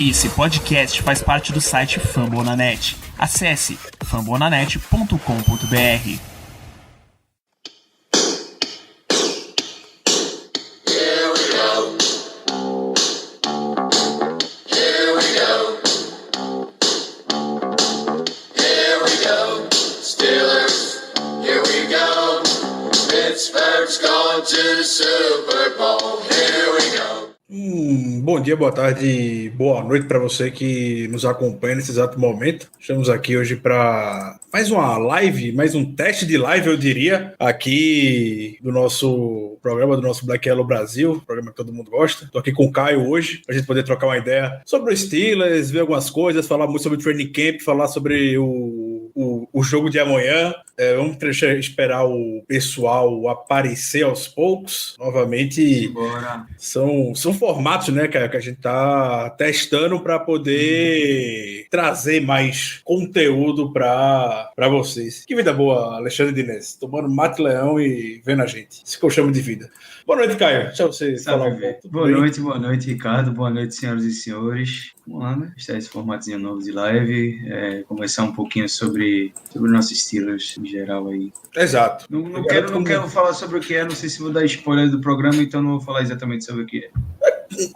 Esse podcast faz parte do site Fambonanet. Acesse fambonanet.com.br. Pittsburgh's going to the Super Bowl. Here we go. Bom dia, boa tarde, boa noite para você que nos acompanha nesse exato momento. Estamos aqui hoje para mais uma live, mais um teste de live, eu diria, aqui do nosso programa, do nosso Black Yellow Brasil, programa que todo mundo gosta. Estou aqui com o Caio hoje, para a gente poder trocar uma ideia sobre os Steelers, ver algumas coisas, falar muito sobre o training camp, falar sobre o jogo de amanhã. Vamos esperar o pessoal aparecer aos poucos. Novamente, são formatos, né, que a gente tá testando para poder trazer mais conteúdo para vocês. Que vida boa, Alexandre Diniz, tomando mate leão e vendo a gente. Isso que eu chamo de vida. Boa noite, Caio. Deixa você falar um pouco. Boa noite, Ricardo. Boa noite, senhoras e senhores. Vamos lá, né? Testar esse formatinho novo de live, conversar um pouquinho sobre os nossos Steelers em geral aí. Exato. Não quero falar sobre o que é, não sei se vou dar spoiler do programa, então não vou falar exatamente sobre o que é.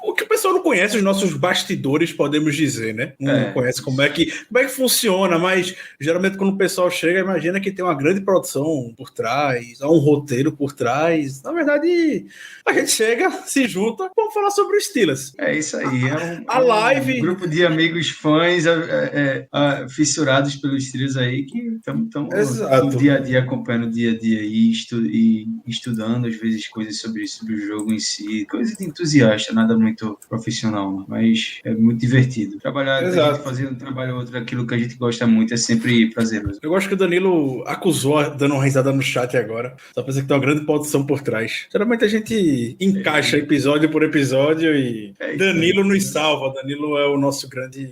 O que o pessoal não conhece, os nossos bastidores, podemos dizer, né? Não conhece como é que funciona, mas geralmente quando o pessoal chega, imagina que tem uma grande produção por trás, há um roteiro por trás. Na verdade, a gente chega, se junta, vamos falar sobre os Steelers. É isso aí. A live... Um grupo de amigos fãs fissurados pelos Steelers aí que estão no dia a dia, acompanhando o dia a dia e estudando, às vezes, coisas sobre o jogo em si, coisas de entusiasta, nada muito profissional, mas é muito divertido. Trabalhar, a gente fazendo um trabalho ou outro, aquilo que a gente gosta muito, é sempre prazeroso. Eu gosto que o Danilo acusou, dando uma risada no chat agora, só pensa que tem uma grande produção por trás. Geralmente a gente encaixa episódio por episódio e Danilo nos salva. Danilo é o nosso grande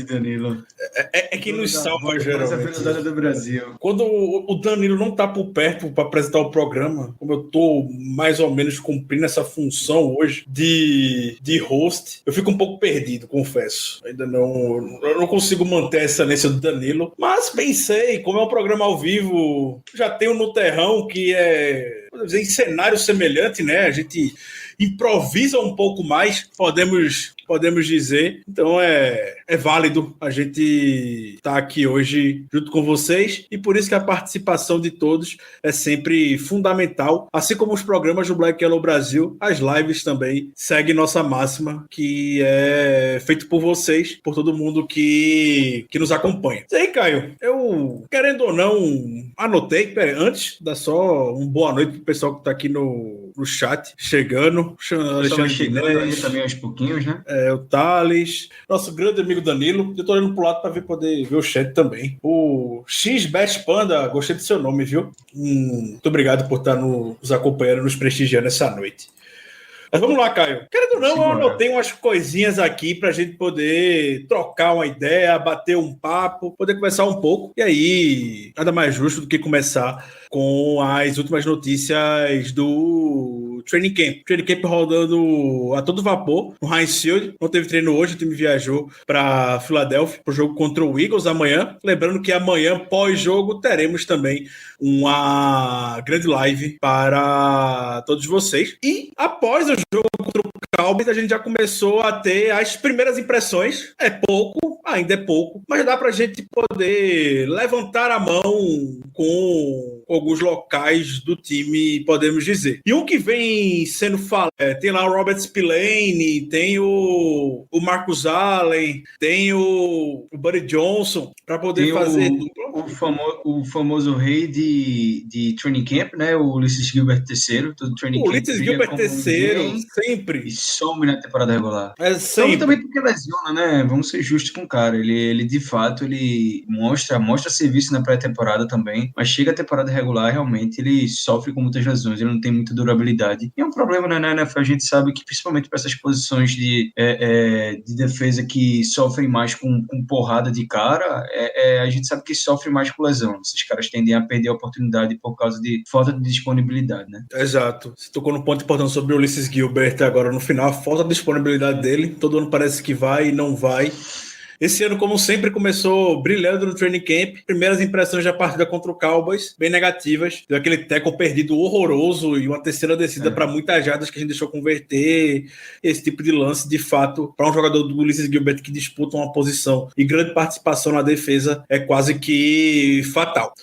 Danilo. É quem nos salva, geralmente. Do Brasil. Quando o Danilo não tá por perto para apresentar o programa, como eu tô mais ou menos cumprindo essa função hoje de host, eu fico um pouco perdido, confesso. Ainda não consigo manter a excelência do Danilo, mas pensei, como é um programa ao vivo, já tenho no terrão que podemos dizer, em cenário semelhante, né? A gente improvisa um pouco mais, podemos dizer. Então é válido a gente estar aqui hoje junto com vocês, e por isso que a participação de todos é sempre fundamental, assim como os programas do Black Yellow Brasil, as lives também seguem nossa máxima, que é feito por vocês, por todo mundo que nos acompanha. E aí, Caio, eu, querendo ou não, anotei, antes, dá só uma boa noite pro pessoal que tá aqui no chat, chegando. Alexandre chegando aí também aos pouquinhos, né? O Thales, nosso grande amigo Danilo. Eu tô olhando pro lado para poder ver o chat também. O X Best Panda, gostei do seu nome, viu? Muito obrigado por estar nos acompanhando, nos prestigiando essa noite. Mas vamos lá, Caio. Querendo ou não, eu anotei umas coisinhas aqui pra gente poder trocar uma ideia, bater um papo, poder conversar um pouco. E aí, nada mais justo do que começar com as últimas notícias do Training Camp. Training Camp rodando a todo vapor no Heinz Field. Não teve treino hoje, o time viajou para Filadélfia para o jogo contra o Eagles amanhã. Lembrando que amanhã, pós-jogo, teremos também uma grande live para todos vocês. E após o jogo contra o Cowboys, a gente já começou a ter as primeiras impressões. É pouco, ainda é pouco, mas dá pra gente poder levantar a mão com alguns locais do time, podemos dizer. E um que vem sendo falado, tem lá o Robert Spillane, tem o Marcus Allen, tem o Buddy Johnson, para poder tem fazer o famoso rei de training camp, né? O Ulysses Gilbert III, todo training camp. O Ulysses Gilbert III, sempre. E some na temporada regular. Sempre. Também porque lesiona, né? Vamos ser justos com o cara. Ele de fato, ele mostra serviço na pré-temporada também, mas chega a temporada regular, realmente, ele sofre com muitas lesões, ele não tem muita durabilidade. E é um problema, né, na NFL, a gente sabe que principalmente para essas posições de defesa que sofrem mais com porrada de cara, a gente sabe que sofre sofre mais com lesão. Esses caras tendem a perder a oportunidade por causa de falta de disponibilidade, né? Exato. Você tocou num ponto importante sobre o Ulysses Gilbert agora no final, a falta de disponibilidade dele. Todo ano parece que vai e não vai. Esse ano, como sempre, começou brilhando no training camp. Primeiras impressões da partida contra o Cowboys, bem negativas. Deu aquele tackle perdido horroroso e uma terceira descida para muitas jardas que a gente deixou converter. Esse tipo de lance, de fato, para um jogador do Ulysses Gilbert que disputa uma posição e grande participação na defesa, é quase que fatal.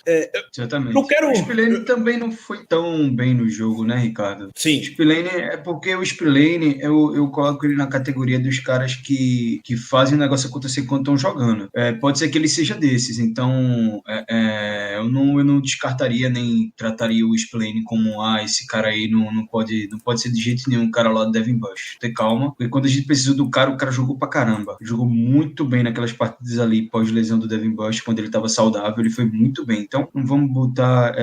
Exatamente. Não quero... O Spillane também não foi tão bem no jogo, né, Ricardo? Sim. O Spillane é porque o Spillane, eu coloco ele na categoria dos caras que fazem o negócio acontecer quando estão jogando. Pode ser que ele seja desses, então eu não descartaria nem trataria o Spillane como esse cara aí não pode ser de jeito nenhum o cara lá do Devin Bush. Ter calma, porque quando a gente precisou do cara, o cara jogou pra caramba. Jogou muito bem naquelas partidas ali pós-lesão do Devin Bush, quando ele estava saudável, ele foi muito bem. Então não vamos botar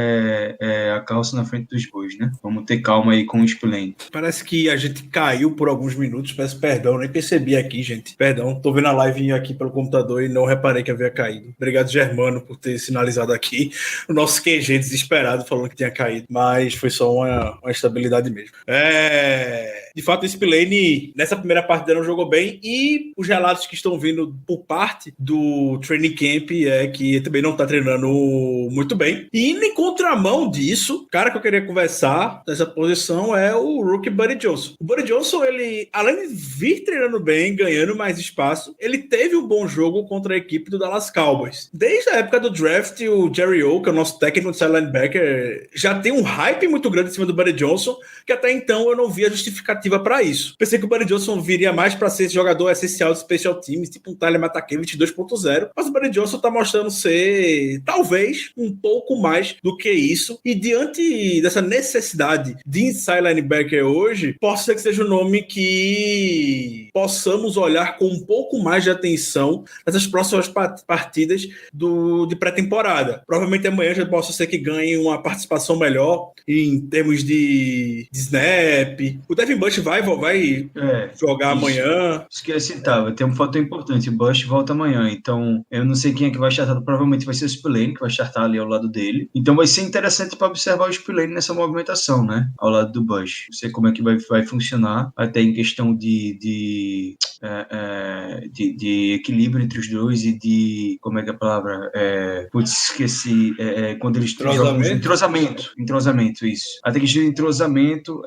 a carroça na frente dos bois, né? Vamos ter calma aí com o Spillane. Parece que a gente caiu por alguns minutos, peço perdão, nem percebi aqui, gente. Perdão, tô vendo a live aqui pelo computador e não reparei que havia caído. Obrigado, Germano, por ter sinalizado aqui o nosso QG desesperado falando que tinha caído, mas foi só uma instabilidade mesmo. De fato, o Spillane nessa primeira partida não jogou bem e os relatos que estão vindo por parte do training camp é que ele também não está treinando muito bem. E indo em contramão disso, o cara que eu queria conversar nessa posição é o rookie Buddy Johnson. O Buddy Johnson, ele, além de vir treinando bem, ganhando mais espaço, ele teve um bom jogo contra a equipe do Dallas Cowboys. Desde a época do draft, o Jerry O, que é o nosso técnico de side linebacker, já tem um hype muito grande em cima do Buddy Johnson, que até então eu não via justificativa para isso. Pensei que o Buddy Johnson viria mais para ser esse jogador essencial de special teams, tipo um Tyler Matakevich 2.0, mas o Buddy Johnson tá mostrando ser, talvez, um pouco mais do que isso, e diante dessa necessidade de inside linebacker hoje, posso ser que seja um nome que possamos olhar com um pouco mais de atenção nessas próximas partidas de pré-temporada. Provavelmente amanhã já possa ser que ganhe uma participação melhor em termos de snap. O Devin Bush vai jogar amanhã. Isso que eu citava, tem um fator importante, o Bush volta amanhã, então eu não sei quem é que vai startar, provavelmente vai ser o Spillane que vai startar ali ao lado dele, então vai ser interessante para observar o Spillane nessa movimentação, né, ao lado do Bush. Não sei como é que vai funcionar, até em questão de equilíbrio entre os dois e de, como é que é a palavra? Esqueci, quando eles entrosamento, isso. Até que de entrosamento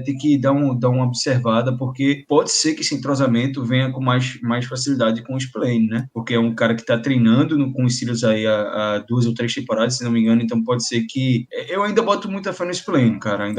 tem que dar uma observada, porque pode ser que esse entrosamento venha com mais facilidade com o Spillane, né? Porque é um cara que está treinando com os Steelers aí há 2 ou 3 temporadas, se não me engano, então pode ser que... Eu ainda boto muita fé no Spillane, cara,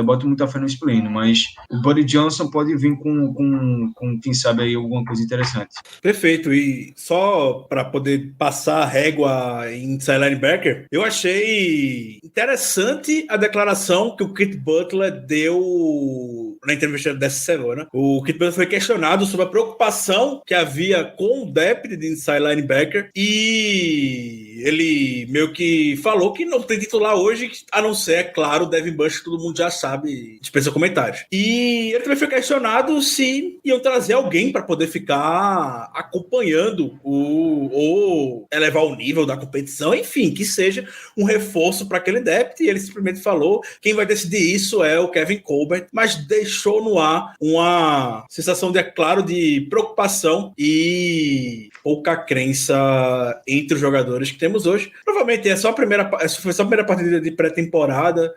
mas o Buddy Johnson pode vir com quem sabe aí alguma coisa interessante. Perfeito, e só para poder passar a régua em inside linebacker, eu achei interessante a declaração que o Kit Butler deu na entrevista dessa semana. O Kit Butler foi questionado sobre a preocupação que havia com o depth de inside linebacker e ele meio que falou que não tem titular hoje, a não ser, é claro, o Devin Bush, que todo mundo já sabe, dispensa comentários. E ele também foi questionado se iam trazer alguém para poder ficar acompanhando ou elevar o nível da competição, enfim, que seja um reforço para aquele depth, e ele simplesmente falou, quem vai decidir isso é o Kevin Colbert, mas deixou no ar uma sensação de preocupação e pouca crença entre os jogadores que temos hoje. Provavelmente foi só a primeira partida de pré-temporada,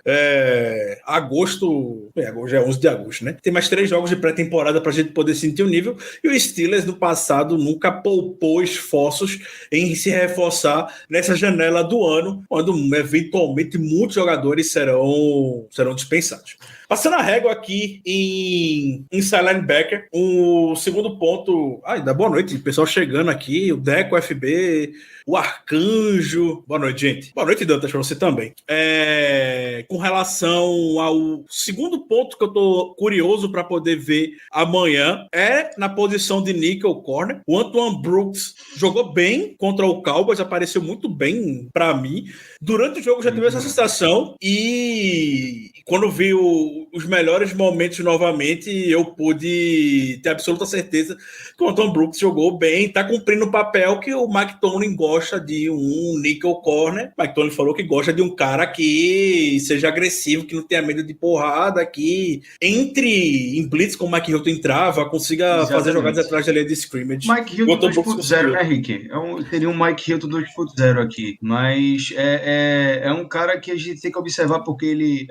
agosto, já é 11 de agosto, né? Tem mais 3 jogos de pré-temporada pra gente poder sentir o nível, e o Steelers no passado nunca poupou esforços em se reforçar nessa janela do ano, quando eventualmente muitos jogadores serão dispensados. Passando a régua aqui em inside linebacker, o segundo ponto... Dá boa noite, pessoal chegando aqui, o Deco, o FB, o Arcanjo... Boa noite, gente. Boa noite, Dantas, para você também. Com relação ao segundo ponto que eu tô curioso para poder ver amanhã, na posição de nickel corner. O Antoine Brooks jogou bem contra o Cowboys, apareceu muito bem para mim. Durante o jogo já tive essa sensação, e quando vi o os melhores momentos novamente, eu pude ter absoluta certeza que o Anton Brooks jogou bem, tá cumprindo o papel que o Mike Tomlin gosta de um nickel corner. Mike Tomlin falou que gosta de um cara que seja agressivo, que não tenha medo de porrada, que entre em blitz como o Mike Hilton entrava, consiga fazer jogadas atrás da linha de scrimmage. Mike Hilton 2.0, né, Rick? Teria um Mike Hilton 2.0 aqui, mas é um cara que a gente tem que observar porque ele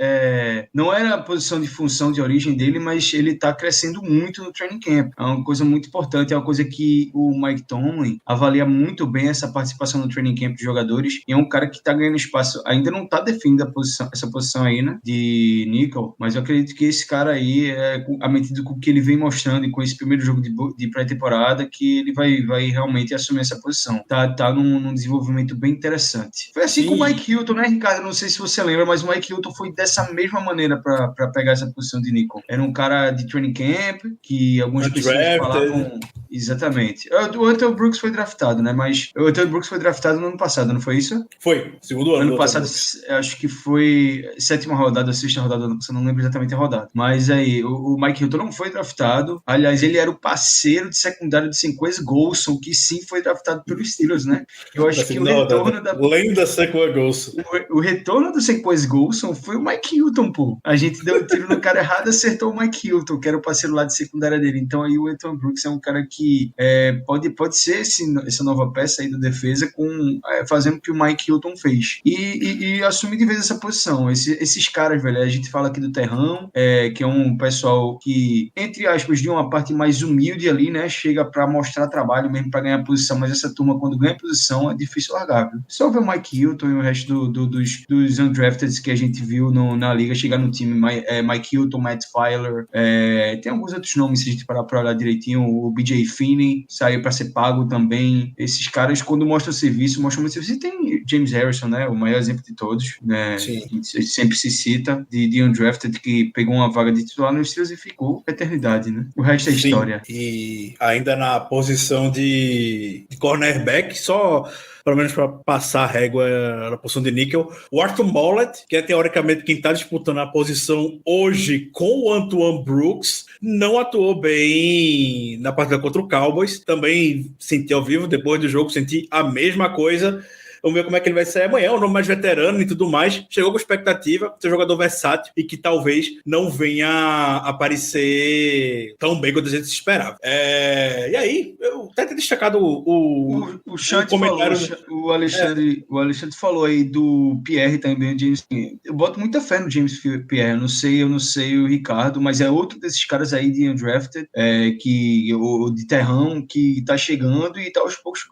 não era a posição de função de origem dele, mas ele está crescendo muito no training camp. É uma coisa muito importante, é uma coisa que o Mike Tomlin avalia muito bem essa participação no training camp de jogadores, e é um cara que está ganhando espaço, ainda não está definindo essa posição aí, né, de nickel, mas eu acredito que esse cara aí, à medida com o que ele vem mostrando e com esse primeiro jogo de pré-temporada, que ele vai realmente assumir essa posição. Tá num desenvolvimento bem interessante. Foi assim com o Mike Hilton, né, Ricardo? Não sei se você lembra, mas o Mike Hilton foi dessa mesma maneira para pegar essa posição de nickel. Era um cara de training camp, que algumas pessoas falavam... Exatamente. O Anthony Brooks foi draftado, né? Mas o Anthony Brooks foi draftado no ano passado, não foi isso? Foi, segundo ano. Ano passado, acho que foi 7ª rodada, 6ª rodada, você não lembra exatamente a rodada. Mas aí, o Mike Hilton não foi draftado. Aliás, ele era o parceiro de secundário de Senquez Golson, que sim foi draftado pelos Steelers, né? Eu acho que o retorno da... Lenda Senquez Golson. O retorno do Senquez Golson foi o Mike Hilton, pô. A gente deu um tiro no cara errado, acertou o Mike Hilton, que era o parceiro lá de secundária dele. Então aí o Anthony Brooks é um cara que pode ser essa nova peça aí da defesa, fazendo o que o Mike Hilton fez. E assumir de vez essa posição. Esses caras, velho, a gente fala aqui do Terrão, que é um pessoal que, entre aspas, de uma parte mais humilde ali, né, chega pra mostrar trabalho mesmo, pra ganhar posição, mas essa turma, quando ganha posição, é difícil largar, viu? Só ver o Mike Hilton e o resto dos undrafted que a gente viu na liga chegar no time, Mike Hilton, Matt Filer, tem alguns outros nomes, se a gente parar pra olhar direitinho, o BJ Finney saiu para ser pago também. Esses caras, quando mostram serviço, mostram muito serviço. E tem James Harrison, né? O maior exemplo de todos, né? Sempre se cita, de undrafted, que pegou uma vaga de titular nos Steelers e ficou eternidade, né? O resto é história. E ainda na posição de cornerback, só... pelo menos para passar a régua na posição de níquel, o Arthur Mollett, que é teoricamente quem está disputando a posição hoje com o Antoine Brooks, não atuou bem na partida contra o Cowboys. Também senti ao vivo, depois do jogo, senti a mesma coisa. Vamos ver como é que ele vai sair amanhã, um nome mais veterano e tudo mais. Chegou com expectativa, ser um jogador versátil e que talvez não venha aparecer tão bem quanto a gente esperava. E aí, eu até ter destacado o comentário. O Alexandre falou aí do Pierre também, o James Pierre. Eu boto muita fé no James Pierre. Eu não sei o Ricardo, mas é outro desses caras aí de undrafted, o de terrão, que tá chegando e tá aos poucos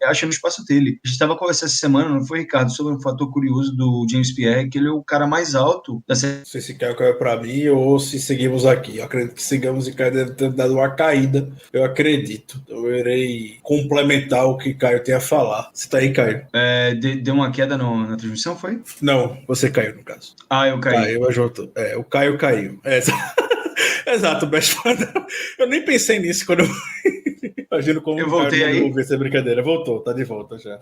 achando o espaço dele. A gente tava conversando essa semana, não foi, Ricardo, sobre um fator curioso do James Pierre, que ele é o cara mais alto da série. Não sei se Caio caiu para mim ou se seguimos aqui. Eu acredito que sigamos e Caio deve ter dado uma caída. Eu acredito. Então eu irei complementar o que Caio tem a falar. Você tá aí, Caio? Deu uma queda na transmissão, foi? Não, você caiu, no caso. Eu caí. Caiu, o Caio caiu. Exato, Best Panda. Eu nem pensei nisso quando eu... Imagino como eu voltei aí. Vou ver essa brincadeira. Voltou, tá de volta já.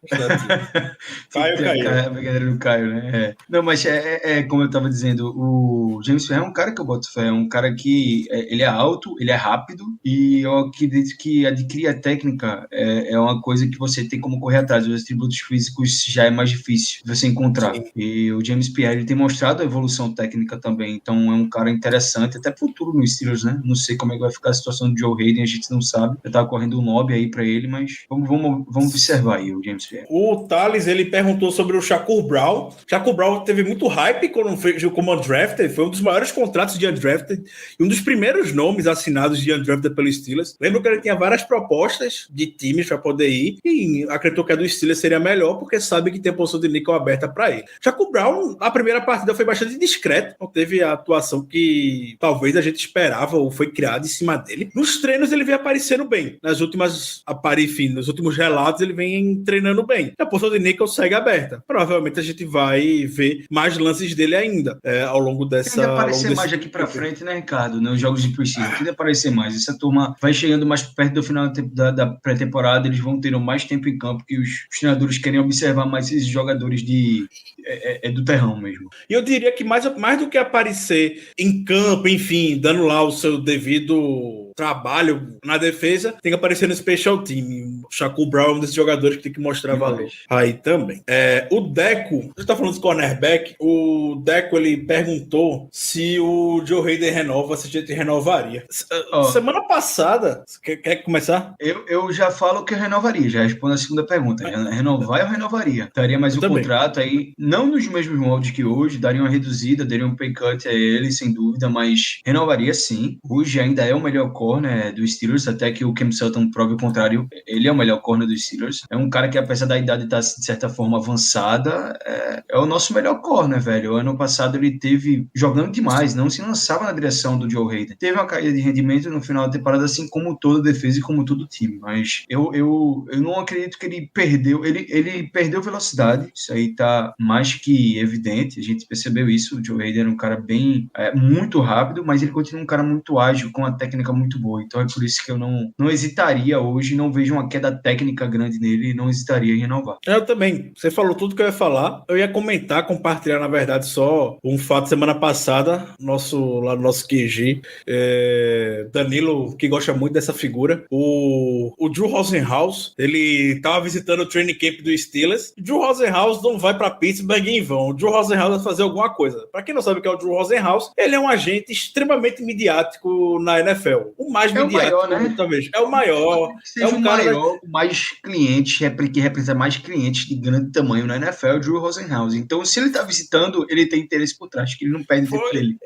Caio caiu. A brincadeira do Caio, né? Não, mas como eu tava dizendo, o James Pierre é um cara que eu boto fé, é um cara que ele é alto, ele é rápido, e eu acredito que adquirir a técnica é uma coisa que você tem como correr atrás. Os atributos físicos já é mais difícil de você encontrar. Sim. E o James Pierre, ele tem mostrado a evolução técnica também, então é um cara interessante, até pro futuro no Steelers, né? Não sei como é que vai ficar a situação do Joe Hayden, a gente não sabe. Eu tava correndo um lobby aí pra ele, mas vamos observar aí o James Pierre. O Thales, ele perguntou sobre o Shakur Brown. Shakur Brown teve muito hype quando fez como undrafted, foi um dos maiores contratos de undrafted e um dos primeiros nomes assinados de undrafted pelo Steelers. Lembro que ele tinha várias propostas de times para poder ir e acreditou que a do Steelers seria melhor porque sabe que tem a posição de níquel aberta para ele. Shakur Brown, a primeira partida foi bastante discreto, não teve a atuação que talvez a gente esperava ou foi criada em cima dele. Nos treinos ele veio aparecendo bem. Nas nos últimos relatos, ele vem treinando bem. A posição de nickel segue aberta. Provavelmente a gente vai ver mais lances dele ainda ao longo dessa... Tende a aparecer mais daqui pra frente, né, Ricardo? Nos jogos de preseason. Tende a aparecer mais. Essa turma vai chegando mais perto do final da pré-temporada, eles vão ter mais tempo em campo, que os treinadores querem observar mais esses jogadores do terrão mesmo. E eu diria que mais do que aparecer em campo, enfim, dando lá o seu devido trabalho na defesa, tem que aparecer no special team. O Shaquille Brown é um desses jogadores que tem que mostrar valor. Aí também. O Deco, você tá falando de cornerback, o Deco, ele perguntou se o Joe Haden renova, se a gente renovaria. Semana passada, quer começar? Eu já falo que eu renovaria, já respondo a segunda pergunta. Renovar, eu renovaria. Daria mais um contrato aí, não nos mesmos moldes que hoje, daria uma reduzida, daria um pay cut a ele, sem dúvida, mas renovaria sim. Hoje ainda é o melhor corner dos Steelers, até que o Cam Sutton prove o contrário. Ele é o melhor corner dos Steelers. É um cara que, apesar da idade estar, de certa forma, avançada, é o nosso melhor corner, velho. O ano passado ele teve jogando demais, não se lançava na direção do Joe Haden. Teve uma caída de rendimento no final da temporada, assim como toda a defesa e como todo o time. Mas eu não acredito que ele perdeu. Ele perdeu velocidade. Isso aí tá mais que evidente. A gente percebeu isso. O Joe Haden era um cara muito rápido, mas ele continua um cara muito ágil, com uma técnica muito boa. Então é por isso que eu não hesitaria hoje, não vejo uma queda técnica grande nele e não hesitaria em renovar. Eu também. Você falou tudo que eu ia falar. Eu ia compartilhar, na verdade, só um fato semana passada, lá no nosso QG, Danilo, que gosta muito dessa figura, o Drew Rosenhaus, ele tava visitando o training camp do Steelers. O Drew Rosenhaus não vai para Pittsburgh em vão. O Drew Rosenhaus vai fazer alguma coisa. Para quem não sabe o que é o Drew Rosenhaus, ele é um agente extremamente midiático na NFL. O mais midiático, o maior, né? Talvez. É o maior. É o maior, mais clientes, que representa mais clientes de grande tamanho na NFL, o Drew Rosenhaus. Então, se ele tá visitando, ele tem interesse por trás, que ele não perde tempo dele.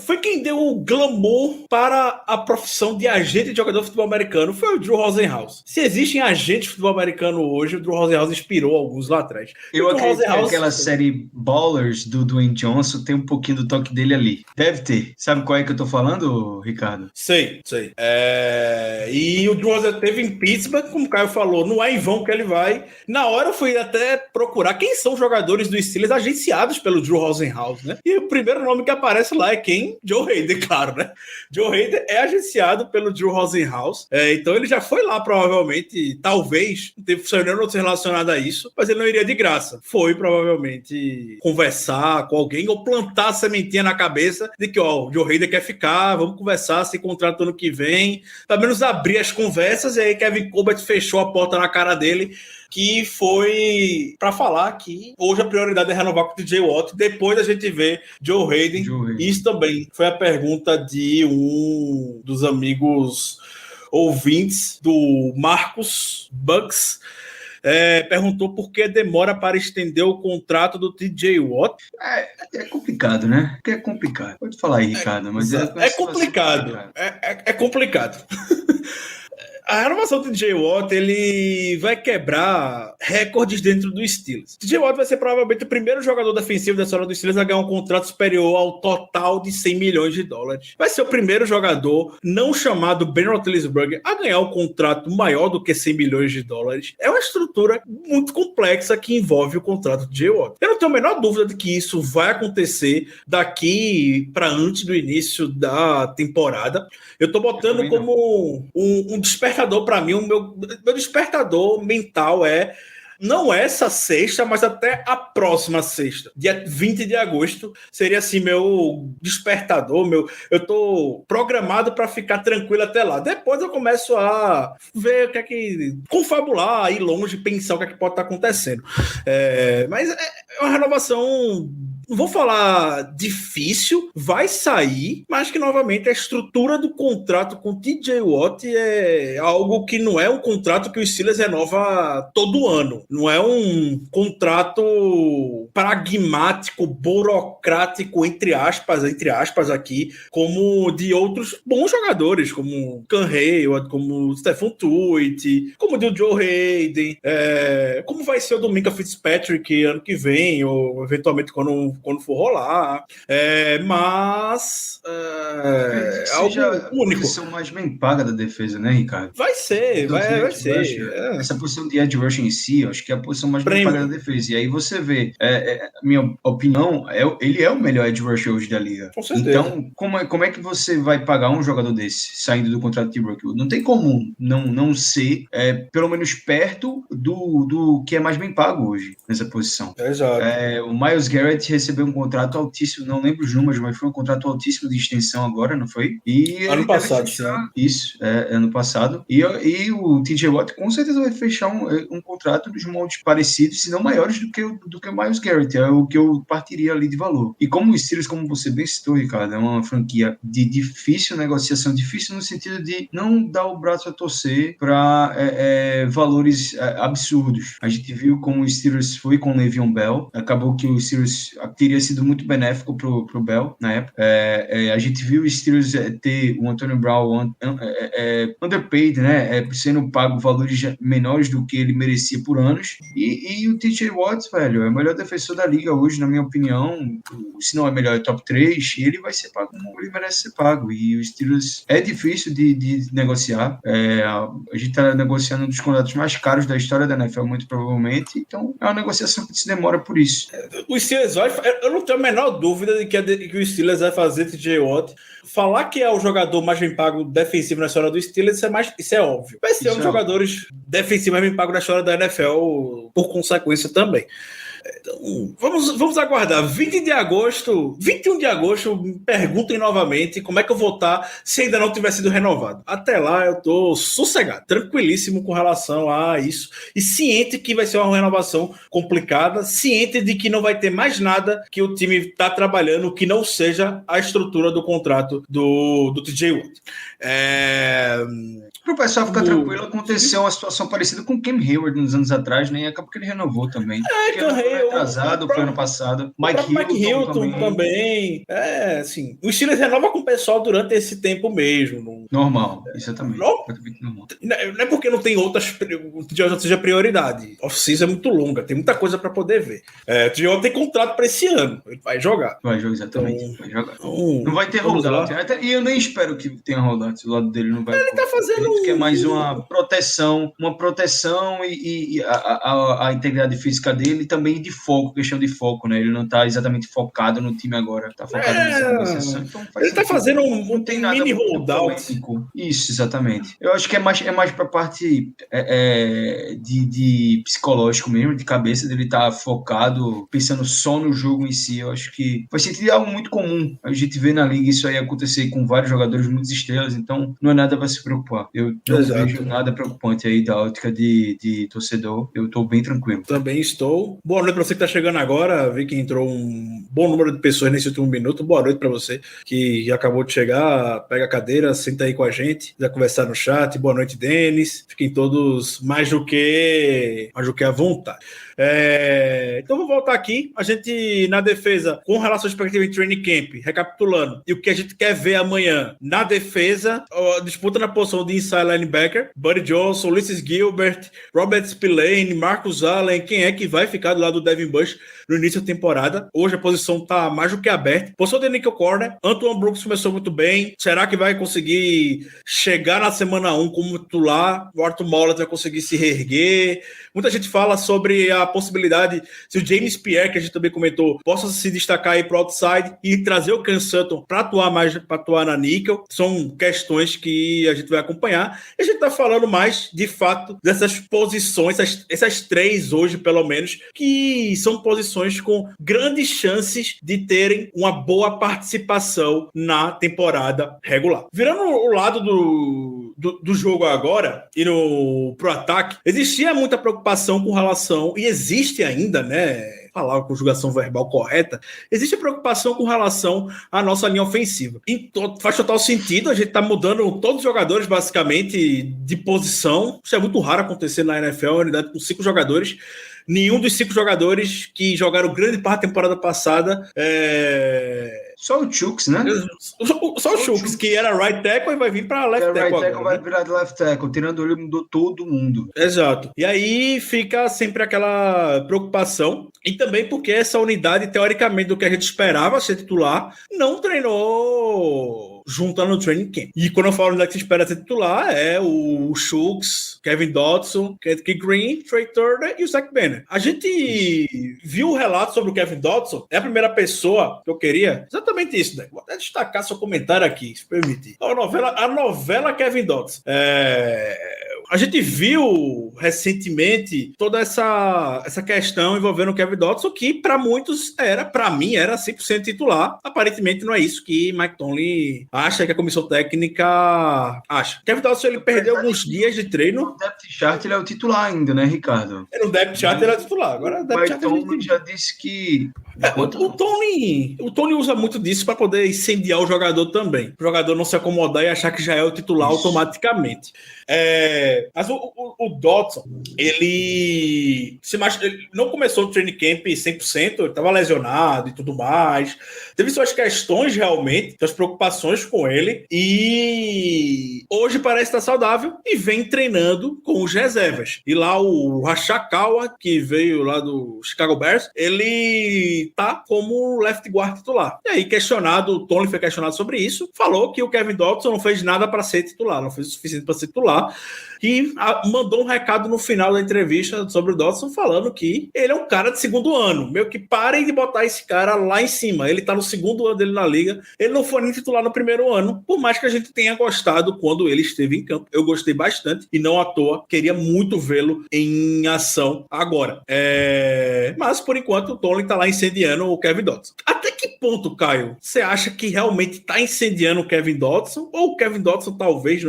Foi quem deu o glamour para a profissão de agente de jogador de futebol americano, foi o Drew Rosenhaus. Se existem agentes de futebol americano hoje, o Drew Rosenhaus inspirou alguns lá atrás. Eu acredito que aquela série Ballers do Dwayne Johnson tem um pouquinho do toque dele ali. Deve ter. Sabe qual é que eu tô falando, Ricardo? Sei. E o Drew Rosenhaus teve em Pittsburgh, como o Caio falou, não é em vão que ele vai. Na hora eu fui até procurar quem são os jogadores do Steelers agenciados pelo Drew Rosenhaus, né? E o primeiro nome que aparece lá é quem? Joe Haden, claro, né? Joe Haden é agenciado pelo Drew Rosenhaus, então ele já foi lá provavelmente, talvez, não teve funcionando relacionado a isso, mas ele não iria de graça. Foi provavelmente conversar com alguém ou plantar a sementinha na cabeça de que, o Joe Haden quer ficar, vamos conversar, se contrata ano que vem, pelo menos abrir as conversas, e aí Kevin Colbert fechou a porta na cara dele, que foi para falar que hoje a prioridade é renovar com o TJ Watt, depois a gente vê Joe Haden. Isso também foi a pergunta de um dos amigos ouvintes do Marcos Bucks, perguntou por que demora para estender o contrato do TJ Watt. É complicado, né? Porque é complicado. Pode falar aí, Ricardo, mas é complicado. É complicado. A renovação do TJ Watt, ele vai quebrar recordes dentro do Steelers. TJ Watt vai ser provavelmente o primeiro jogador defensivo da história do Steelers a ganhar um contrato superior ao total de $100 milhões. Vai ser o primeiro jogador não chamado Ben Roethlisberger a ganhar um contrato maior do que $100 milhões. É uma estrutura muito complexa que envolve o contrato do TJ Watt. Eu não tenho a menor dúvida de que isso vai acontecer daqui para antes do início da temporada. Eu tô botando como um despertador para mim, o meu despertador mental não essa sexta, mas até a próxima sexta, dia 20 de agosto, seria assim meu despertador, eu tô programado para ficar tranquilo até lá. Depois eu começo a ver o que é que confabular, ir longe, pensar o que é que pode estar acontecendo. Mas é uma renovação, não vou falar difícil, vai sair, mas que novamente a estrutura do contrato com o TJ Watt é algo que não é um contrato que o Steelers renova todo ano. Não é um contrato pragmático, burocrático, entre aspas aqui, como de outros bons jogadores, como Cam Hayward, como Stephon Tuitt, como o Joe Haden, como vai ser o do Minkah Fitzpatrick ano que vem, ou eventualmente quando quando for rolar. Mas é algo único. A posição mais bem paga da defesa, né, Ricardo? Vai ser, vai ser. Essa posição de edge rushing em si, eu acho que é a posição mais bem paga da defesa. E aí você vê, minha opinião, ele é o melhor edge rusher hoje da liga. Com certeza. Então, como é que você vai pagar um jogador desse, saindo do contrato de rookie? Não tem como não ser, pelo menos perto do que é mais bem pago hoje, nessa posição. Exato. O Myles Garrett recebeu um contrato altíssimo, não lembro os números, mas foi um contrato altíssimo de extensão agora, não foi? E ano passado, sim. Isso, ano passado. E o TJ Watt com certeza vai fechar um contrato dos moldes parecidos, se não maiores do que o Myles Garrett. É o que eu partiria ali de valor. E como os Steelers, como você bem citou, Ricardo, é uma franquia de difícil negociação, difícil no sentido de não dar o braço a torcer para valores absurdos. A gente viu como o Steelers foi com o Le'Veon Bell, acabou que o Steelers teria sido muito benéfico pro Bell na época. A gente viu o Steelers ter o Antonio Brown underpaid, né, sendo pago valores menores do que ele merecia por anos, e o TJ Watt, velho, é o melhor defensor da liga hoje, na minha opinião. Se não é melhor, é top 3, e ele vai ser pago como ele merece ser pago. E o Steelers é difícil de negociar. A gente tá negociando um dos contratos mais caros da história da NFL, muito provavelmente, então é uma negociação que se demora por isso. O Steelers eu não tenho a menor dúvida de que o Steelers vai fazer TJ Watt. Falar que é o jogador mais bem pago defensivo na história do Steelers, isso é óbvio. Vai ser um dos jogadores defensivos mais bem pago na história da NFL, por consequência também. Então, vamos aguardar. 21 de agosto, me perguntem novamente como é que eu vou estar se ainda não tiver sido renovado. Até lá eu tô sossegado, tranquilíssimo com relação a isso, e ciente que vai ser uma renovação complicada, ciente de que não vai ter mais nada que o time está trabalhando que não seja a estrutura do contrato do TJ Watt. Para o pessoal ficar tranquilo, aconteceu uma situação parecida com o Cam Hayward nos anos atrás, né? E acabou que ele renovou também. Atrasado, foi ano passado. Mike Hilton também. Assim, o Steelers renova com o pessoal durante esse tempo mesmo. Normal, exatamente. Normal. Não é porque não tem outras, o TJ seja prioridade. A off-season é muito longa, tem muita coisa para poder ver. O TJ tem contrato para esse ano, ele vai jogar. Exatamente. Então, vai jogar. Não vai ter holdout. E eu nem espero que tenha holdout. O lado dele não vai. Ele tá fazendo. Que é mais uma proteção e a integridade física dele também de foco, questão de foco, né? Ele não tá exatamente focado no time agora, tá focado nessa negociação. Então ele tá fazendo um mini holdout. Isso, exatamente. Eu acho que é mais pra parte de psicológico mesmo, de cabeça, dele tá focado, pensando só no jogo em si. Eu acho que vai ser algo muito comum. A gente vê na liga isso aí acontecer com vários jogadores, muitas estrelas, então não é nada pra se preocupar. Eu não vejo nada preocupante aí da ótica de torcedor. Eu tô bem tranquilo. Também estou. Boa noite pra você que tá chegando agora. Vi que entrou um bom número de pessoas nesse último minuto. Boa noite pra você que acabou de chegar. Pega a cadeira, senta aí com a gente. Vai conversar no chat. Boa noite, Denis. Fiquem todos mais do que à vontade. Então vou voltar aqui. A gente na defesa, com relação à expectativa em training camp, recapitulando, e o que a gente quer ver amanhã na defesa, disputa na posição de inside linebacker, Buddy Johnson, Ulysses Gilbert, Robert Spillane, Marcus Allen. Quem é que vai ficar do lado do Devin Bush no início da temporada? Hoje a posição tá mais do que aberta. Posição de nickel corner, Antoine Brooks começou muito bem. Será que vai conseguir chegar na semana 1 como titular? O Arthur Mollett vai conseguir se reerguer? Muita gente fala sobre a possibilidade, se o James Pierre, que a gente também comentou, possa se destacar aí pro outside e trazer o Ken Sutton para atuar na nickel. São questões que a gente vai acompanhar. E a gente tá falando mais, de fato, dessas posições, essas três hoje, pelo menos, que são posições com grandes chances de terem uma boa participação na temporada regular. Virando o lado do jogo agora e pro ataque, existia muita preocupação com relação, e existe ainda, né? Falar a conjugação verbal correta, existe preocupação com relação à nossa linha ofensiva. Faz total sentido, a gente tá mudando todos os jogadores, basicamente, de posição. Isso é muito raro acontecer na NFL, uma unidade com 5 jogadores. Nenhum dos 5 jogadores que jogaram grande parte da temporada passada Só o Chuks, né? Só o Chuks, que era right tackle e vai vir para left tackle agora. Tackle vai virar de left tackle, tirando ele mudou todo mundo. Exato. E aí fica sempre aquela preocupação, e também porque essa unidade, teoricamente, do que a gente esperava ser titular, não treinou junto no training camp. E quando eu falo unidade que se espera ser titular, é o Chuks, Kevin Dotson, Keith Green, Trey Turner e o Zach Banner. A gente viu o relato sobre o Kevin Dotson, é a primeira pessoa que eu queria, exatamente isso, né? Vou até destacar seu comentário aqui, se permitir. A novela Kevin Dotson. A gente viu recentemente toda essa questão envolvendo o Kevin Dotson, que para muitos para mim era 100% titular. Aparentemente não é isso que Mike Tomlin acha, que a comissão técnica acha. Kevin Dotson, ele perdeu alguns dias de treino. No depth chart ele é o titular ainda, né, Ricardo? No depth chart ele é o titular. Agora o depth chart Tomlin já disse que... O Tony usa muito disso para poder incendiar o jogador também. O jogador não se acomodar e achar que já é o titular automaticamente. Mas o Dotson, ele não começou o training camp 100%, ele estava lesionado e tudo mais. Teve suas questões realmente, suas preocupações com ele. E hoje parece estar saudável e vem treinando com os reservas. E lá o Hashakawa, que veio lá do Chicago Bears, ele tá como left guard titular. E aí, o Tony foi questionado sobre isso, falou que o Kevin Dotson não fez nada para ser titular, não fez o suficiente para ser titular, e mandou um recado no final da entrevista sobre o Dotson, falando que ele é um cara de segundo ano, meio que parem de botar esse cara lá em cima, ele tá no segundo ano dele na liga, ele não foi nem titular no primeiro ano, por mais que a gente tenha gostado quando ele esteve em campo. Eu gostei bastante, e não à toa, queria muito vê-lo em ação agora. Mas, por enquanto, o Tony tá lá incendiando o Kevin Dotson. Até que ponto, Caio, você acha que realmente tá incendiando o Kevin Dotson, ou o Kevin Dotson talvez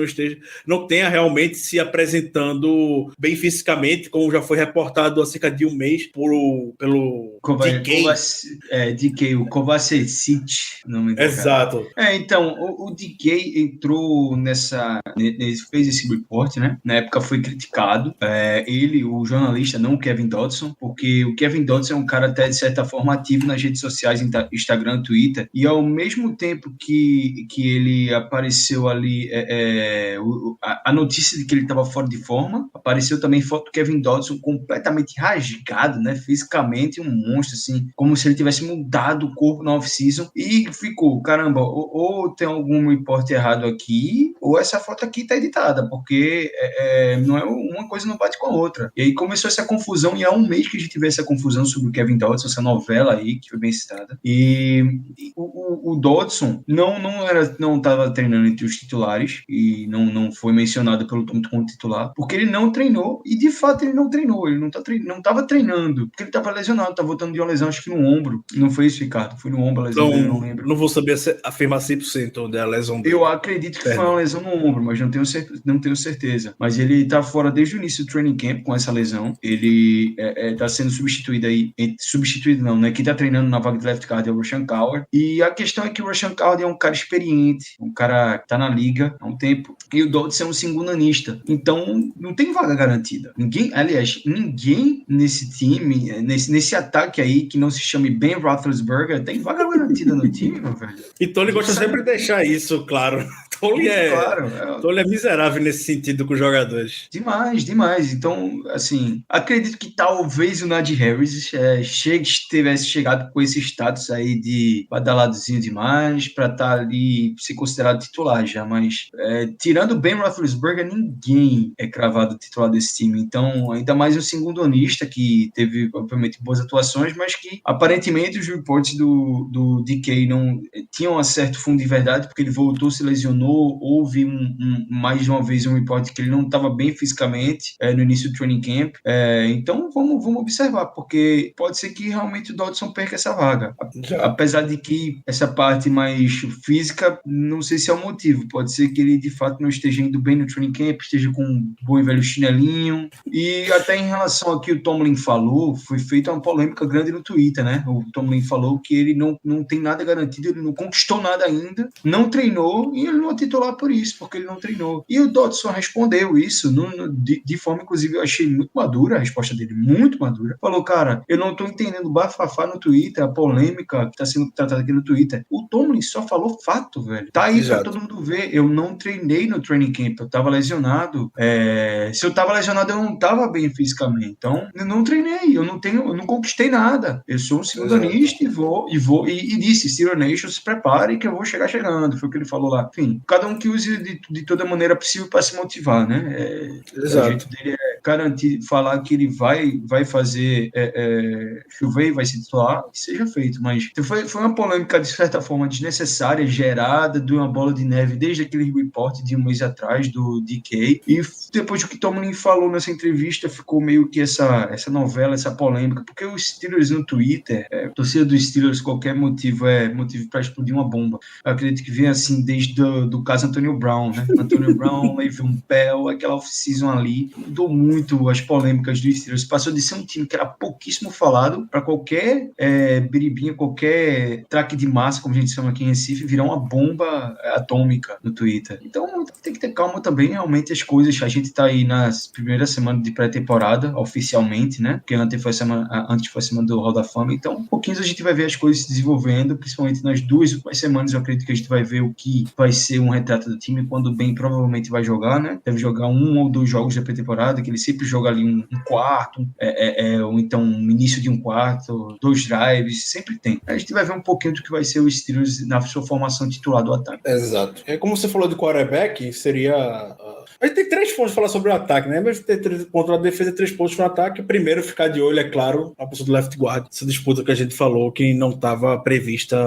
não tenha realmente se apresentando bem fisicamente, como já foi reportado há cerca de um mês pelo DK, o Kovacic, nome dele. Exato. Então, o DK entrou fez esse report, né? Na época foi criticado, ele, o jornalista, não o Kevin Dotson, porque o Kevin Dotson é um cara até de certa forma ativo nas redes sociais, Instagram, Twitter, e ao mesmo tempo que ele apareceu ali a notícia de que ele estava fora de forma, apareceu também foto do Kevin Dotson completamente rasgado, né, fisicamente um monstro, assim, como se ele tivesse mudado o corpo na off-season, e ficou, caramba, ou tem algum report errado aqui, ou essa foto aqui tá editada, porque não é uma coisa não bate com a outra. E aí começou essa confusão, e há um mês que a gente vê essa confusão sobre o Kevin Dotson, essa novela aí, que foi bem citada, e o Dotson não estava treinando entre os titulares, e não foi mencionado pelo Tom como titular, porque ele não treinou, e de fato ele não treinou, ele não estava treinando, porque ele estava lesionado, estava voltando de uma lesão, acho que no ombro. Não foi isso, Ricardo? Foi no ombro a lesão dele, não lembro. Não vou saber afirmar 100% da lesão dele. Eu acredito que foi uma lesão no ombro, mas não tenho certeza. Mas ele tá fora desde o início do training camp com essa lesão. Ele tá sendo substituído aí, né? Quem tá treinando na vaga de left guard é o Rashan Coward. E a questão é que o Rashan Coward é um cara experiente, um cara que tá na liga há um tempo, e o Dodson é um segundanista. Então, não tem vaga garantida. Ninguém nesse time, nesse ataque aí, que não se chame Ben Roethlisberger, tem vaga garantida no time, meu velho. E Tony gosta sempre de deixar isso claro. Tony é miserável nesse sentido com os jogadores. Demais. Então, assim, acredito que talvez o Najee Harris tivesse chegado com esse status aí de badaladozinho demais para estar ali, ser considerado titular já, mas tirando o Ben Roethlisberger, ninguém é cravado titular desse time. Então, ainda mais um segundonista que teve, obviamente, boas atuações, mas que aparentemente os reportes do DK não tinham um certo fundo de verdade, porque ele voltou, se lesionou. Houve mais de uma vez um report que ele não estava bem fisicamente no início do training camp. Então vamos observar, porque pode ser que realmente o Dodson perca essa vaga. Apesar de que essa parte mais física, não sei se é o motivo. Pode ser que ele de fato não esteja indo bem no training camp, esteja com um bom e velho chinelinho. E até em relação ao que o Tomlin falou, foi feita uma polêmica grande no Twitter, né? O Tomlin falou que ele não tem nada garantido, ele não conquistou nada ainda, não treinou e ele não titular por isso, porque ele não treinou. E o Dodson respondeu isso de forma, inclusive, eu achei muito madura, a resposta dele muito madura. Falou, cara, eu não tô entendendo o bafafá no Twitter, a polêmica que tá sendo tratada aqui no Twitter. O Tomlin só falou fato, velho. Tá aí pra todo mundo ver. Eu não treinei no training camp, eu tava lesionado. Se eu tava lesionado, eu não tava bem fisicamente. Então, eu não treinei, eu não conquistei nada. Eu sou um segundo-anista e disse, Steeler Nation, se prepare que eu vou chegar chegando. Foi o que ele falou lá. Enfim, cada um que use de toda maneira possível para se motivar, né? Exato. O jeito dele é garantir, falar que ele vai fazer chover e vai se titular, que seja feito. Mas foi uma polêmica, de certa forma, desnecessária, gerada de uma bola de neve desde aquele report de um mês atrás do DK. E depois do que Tomlin falou nessa entrevista, ficou meio que essa novela, essa polêmica, porque os Steelers no Twitter, torcida dos Steelers, qualquer motivo é motivo para explodir uma bomba. Eu acredito que vem assim desde do caso Antonio Brown, né? Antonio Brown, Le'Veon Bell, aquela off-season ali, mudou muito as polêmicas dos Steelers. Passou de ser um time que era pouquíssimo falado para qualquer biribinha, qualquer traque de massa, como a gente chama aqui em Recife, virar uma bomba atômica no Twitter. Então tem que ter calma também, realmente as coisas. A gente tá aí nas primeiras semanas de pré-temporada, oficialmente, né? Porque antes foi a semana do Hall da Fama. Então, um pouquinho a gente vai ver as coisas se desenvolvendo, principalmente nas 2 últimas semanas. Eu acredito que a gente vai ver o que vai ser um retrato do time quando bem provavelmente vai jogar, né? Deve jogar 1 ou 2 jogos da pré-temporada, que ele sempre joga ali um quarto, ou então um início de um quarto, 2 drives, sempre tem. A gente vai ver um pouquinho do que vai ser o Steelers na sua formação titular do ataque. Exato. Como você falou de quarterback, seria... A gente tem 3 pontos para falar sobre o ataque, né? Mas tem 3 pontos na defesa e 3 pontos no ataque. Primeiro, ficar de olho, é claro, na posição do left guard. Essa disputa que a gente falou que não estava prevista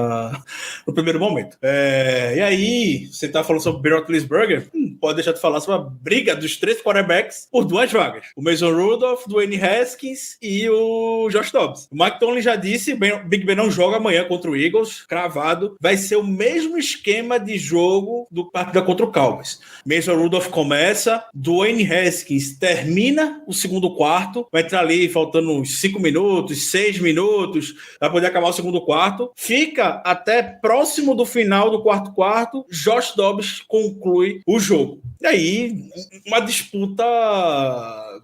no primeiro momento. E aí, você tá falando sobre Ben Roethlisberger, pode deixar de falar sobre a briga dos 3 quarterbacks por 2 vagas. O Mason Rudolph, Dwayne Haskins e o Josh Dobbs. O Mike Tomlin já disse, Big Ben não joga amanhã contra o Eagles, cravado. Vai ser o mesmo esquema de jogo do partida contra o Cowboys. Mason Rudolph começa, Dwayne Haskins termina o segundo quarto, vai entrar ali faltando uns 5 minutos, 6 minutos, vai poder acabar o segundo quarto. Fica até próximo do final do quarto quarto, Josh Dobbs conclui o jogo. E aí, uma disputa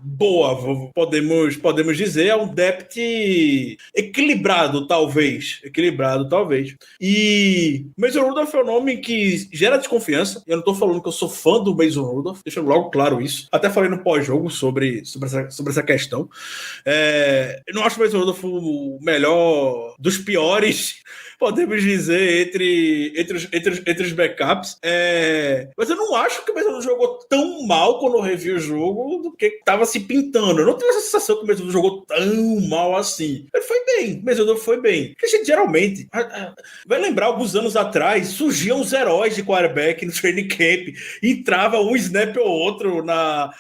boa, podemos dizer, é um depth equilibrado, talvez. E Mason Rudolph é um nome que gera desconfiança. Eu não tô falando que eu sou fã do Mason Rudolph, deixa logo claro isso. Até falei no pós-jogo sobre essa questão. Eu não acho o Mason Rudolph o melhor dos piores, podemos dizer, entre os backups. Mas eu não acho que o Mason jogou tão mal quando eu revi o jogo do que estava se pintando. Eu não tive essa sensação que o Mason jogou tão mal assim. Ele foi bem, o Mason foi bem. Porque a gente geralmente vai lembrar, alguns anos atrás, surgiam os heróis de quarterback no training camp, entrava um snap ou outro na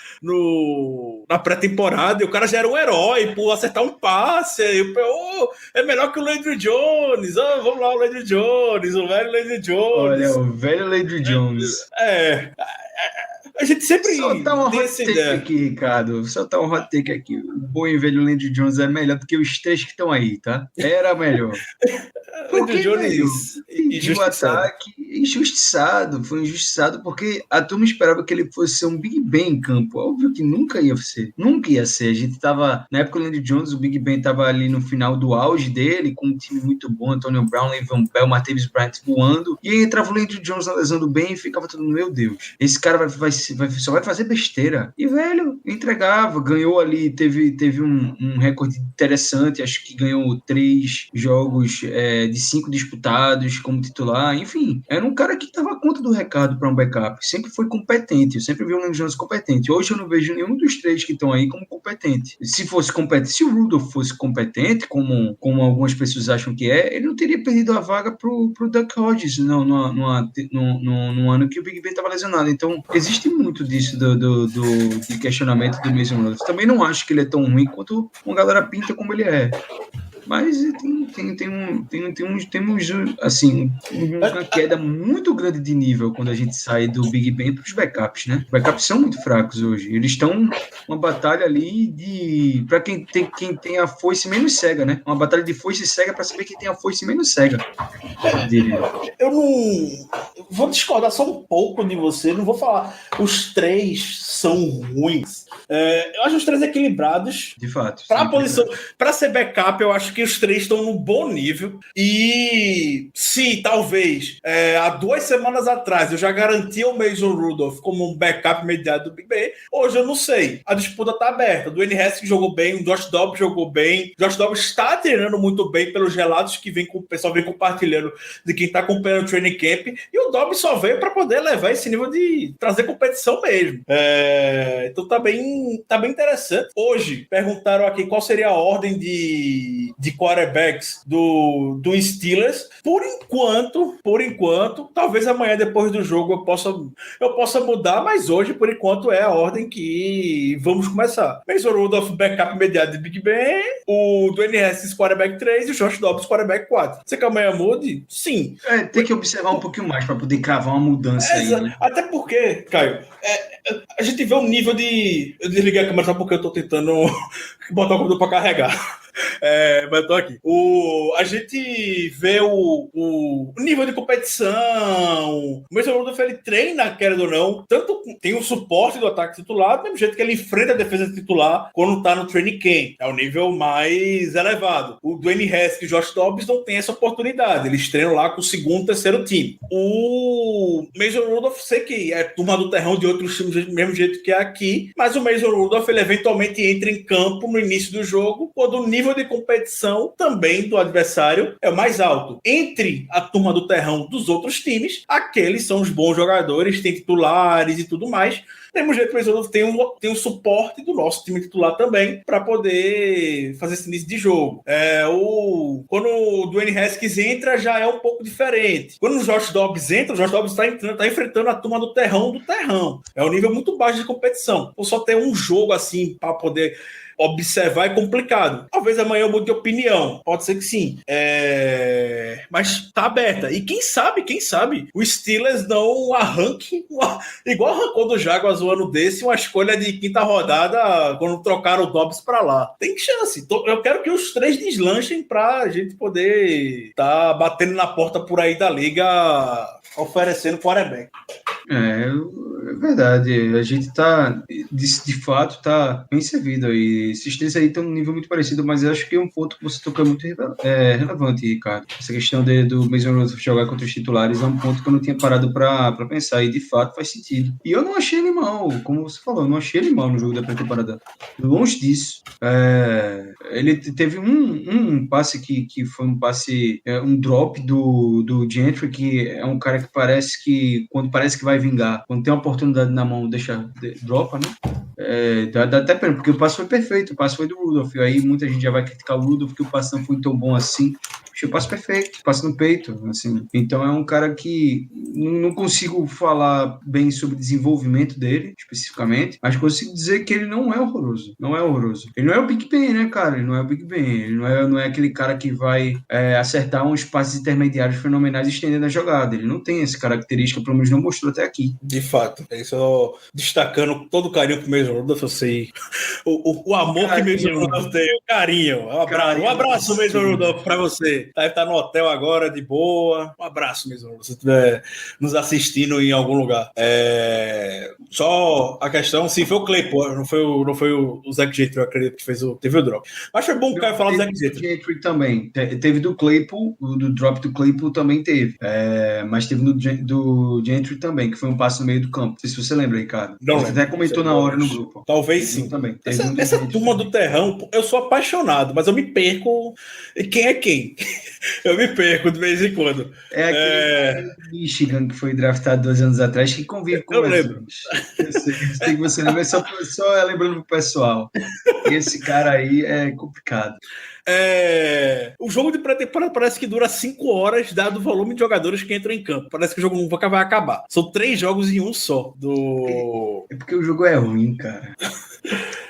pré-temporada e o cara já era um herói por acertar um passe. É melhor que o Landry Jones. Vamos lá, o Landry Jones, o velho Landry Jones. Olha, o velho Landry Jones. A gente sempre soltar um hot take aqui, Ricardo. Soltar um hot take aqui. O bom e velho Landry Jones é melhor do que os 3 que estão aí, tá? Era melhor. Landry Jones injustiçado. Foi injustiçado porque a turma esperava que ele fosse ser um Big Ben em campo. Óbvio que nunca ia ser. A gente tava... Na época do Landry Jones, o Big Ben tava ali no final do auge dele, com um time muito bom, Antonio Brown, Le'Veon Bell, Martavis Bryant voando. E aí entrava o Landry Jones na lesão do Ben e ficava todo mundo, meu Deus, esse cara só vai fazer besteira. E, velho, entregava, ganhou ali, teve um recorde interessante, acho que ganhou 3 jogos de 5 disputados como titular, enfim, era um cara que dava conta do recado para um backup, sempre foi competente, eu sempre vi o Landry Jones competente. Hoje eu não vejo nenhum dos 3 que estão aí como competente. Se o Rudolph fosse competente, como algumas pessoas acham que ele não teria perdido a vaga pro Duck Hodges no ano que o Big Ben estava lesionado. Então, existe muito disso de questionamento do Mason Rudolph. Também não acho que ele é tão ruim quanto uma galera pinta como ele é. Mas temos assim, uma queda muito grande de nível quando a gente sai do Big Ben para os backups, né? Os backups são muito fracos hoje. Eles estão uma batalha ali para quem tem a foice menos cega, né? Uma batalha de foice cega para saber quem tem a foice menos cega. Eu não vou discordar só um pouco de você, não vou falar os três são ruins. Eu acho os três equilibrados. De fato. Para a posição, para ser backup, eu acho que os três estão num bom nível. E se talvez há 2 semanas atrás eu já garantia o Mason Rudolph como um backup imediato do Big Ben, hoje eu não sei. A disputa está aberta. O Dwayne Haskins jogou bem, o Josh Dobbs jogou bem. O Josh Dobbs está treinando muito bem pelos relatos que o pessoal vem compartilhando de quem está acompanhando o training camp. E o Dobbs só veio para poder levar esse nível de trazer competição mesmo. Então tá bem interessante. Hoje perguntaram aqui qual seria a ordem de quarterbacks do Steelers. Por enquanto, talvez amanhã depois do jogo eu possa mudar, mas hoje por enquanto é a ordem que vamos começar. Mason Rudolph, backup imediato de Big Ben, o Dwayne Haskins, quarterback 3 e o Josh Dobbs, quarterback 4. Você que amanhã mude? Sim. Tem que observar um pouquinho mais para poder cravar uma mudança aí. Né? Até porque, Caio, a gente vê um nível de... Eu desliguei a câmera só porque eu tô tentando botar o computador para carregar. Mas eu tô aqui. A gente vê o nível de competição. O Mason Rudolph, ele treina, querendo ou não, tanto tem o suporte do ataque titular, do mesmo jeito que ele enfrenta a defesa titular quando tá no training camp. É o nível mais elevado. O Dwayne Haskins e o Josh Dobbs não tem essa oportunidade. Eles treinam lá com o segundo, terceiro time. O Mason Rudolph, sei que é turma do terrão de outros times do mesmo jeito que é aqui, mas o Mason Rudolph, ele eventualmente entra em campo no início do jogo, quando o nível de competição também do adversário é o mais alto. Entre a turma do terrão dos outros times, aqueles são os bons jogadores, tem titulares e tudo mais. Temos jeito que tem um suporte do nosso time titular também para poder fazer esse início de jogo. Quando o Dwayne Haskins entra, já é um pouco diferente. Quando o Josh Dobbs entra, o Josh Dobbs está enfrentando a turma do terrão. É um nível muito baixo de competição. Ou só ter um jogo assim para poder observar é complicado. Talvez amanhã eu mude de opinião. Pode ser que sim. Mas tá aberta. E quem sabe, o Steelers não arranque, igual arrancou do Jaguars o ano desse, uma escolha de quinta rodada quando trocaram o Dobbs pra lá. Tem chance. Eu quero que os três deslanchem pra gente poder tá batendo na porta por aí da liga oferecendo quarterback. É verdade, a gente tá, de fato, tá bem servido aí. Esses três aí estão num nível muito parecido, mas eu acho que um ponto que você tocou é muito relevante, Ricardo. Essa questão do Mason Rudolph jogar contra os titulares é um ponto que eu não tinha parado pra pensar, e de fato faz sentido. E eu não achei ele mal, como você falou, eu não achei ele mal no jogo da pré-temporada. Longe disso. Ele teve um passe que foi um passe, um drop do Gentry, que é um cara que quando parece que vai vingar, quando tem uma oportunidade na mão, dropa, né? Dá até pena, porque o passe foi perfeito, o passe foi do Rudolph, aí muita gente já vai criticar o Rudolph, porque o passe não foi tão bom assim. O passe perfeito, passe no peito, assim. Então é um cara que não consigo falar bem sobre o desenvolvimento dele, especificamente, mas consigo dizer que ele não é horroroso. Não é horroroso. Ele não é o Big Ben, né, cara? Ele não é o Big Ben. Ele não é aquele cara que vai acertar uns passes intermediários fenomenais estendendo a jogada. Ele não tem essa característica, pelo menos não mostrou até aqui. De fato. É isso, destacando todo o carinho pro Mason Rudolph, eu sei. O amor que o Mason Rudolph tem, o carinho. Um abraço, Mason Rudolph, pra você. Tá no hotel agora, de boa. Um abraço mesmo, se você estiver nos assistindo em algum lugar. Só a questão, sim, foi o Claypool, não foi o Zach Gentry, eu acredito que teve o drop. Mas foi bom que o Caio falar do Zach Gentry também. Teve do Claypool, do drop do Claypool também teve. Mas teve do Gentry também, que foi um passo no meio do campo. Não sei se você lembra, Ricardo. Não, você até comentou na hora no grupo. Talvez sim. Também. Essa turma do terrão, eu sou apaixonado, mas eu me perco. Quem é quem? Eu me perco de vez em quando. Aquele Michigan que foi draftado 2 anos atrás que convive com eu lembro. Eu sei que você lembra, só lembrando pro pessoal. Esse cara aí é complicado. O jogo de pré-temporada parece que dura 5 horas, dado o volume de jogadores que entram em campo. Parece que o jogo nunca vai acabar. São 3 jogos em um só. É porque o jogo é ruim, cara.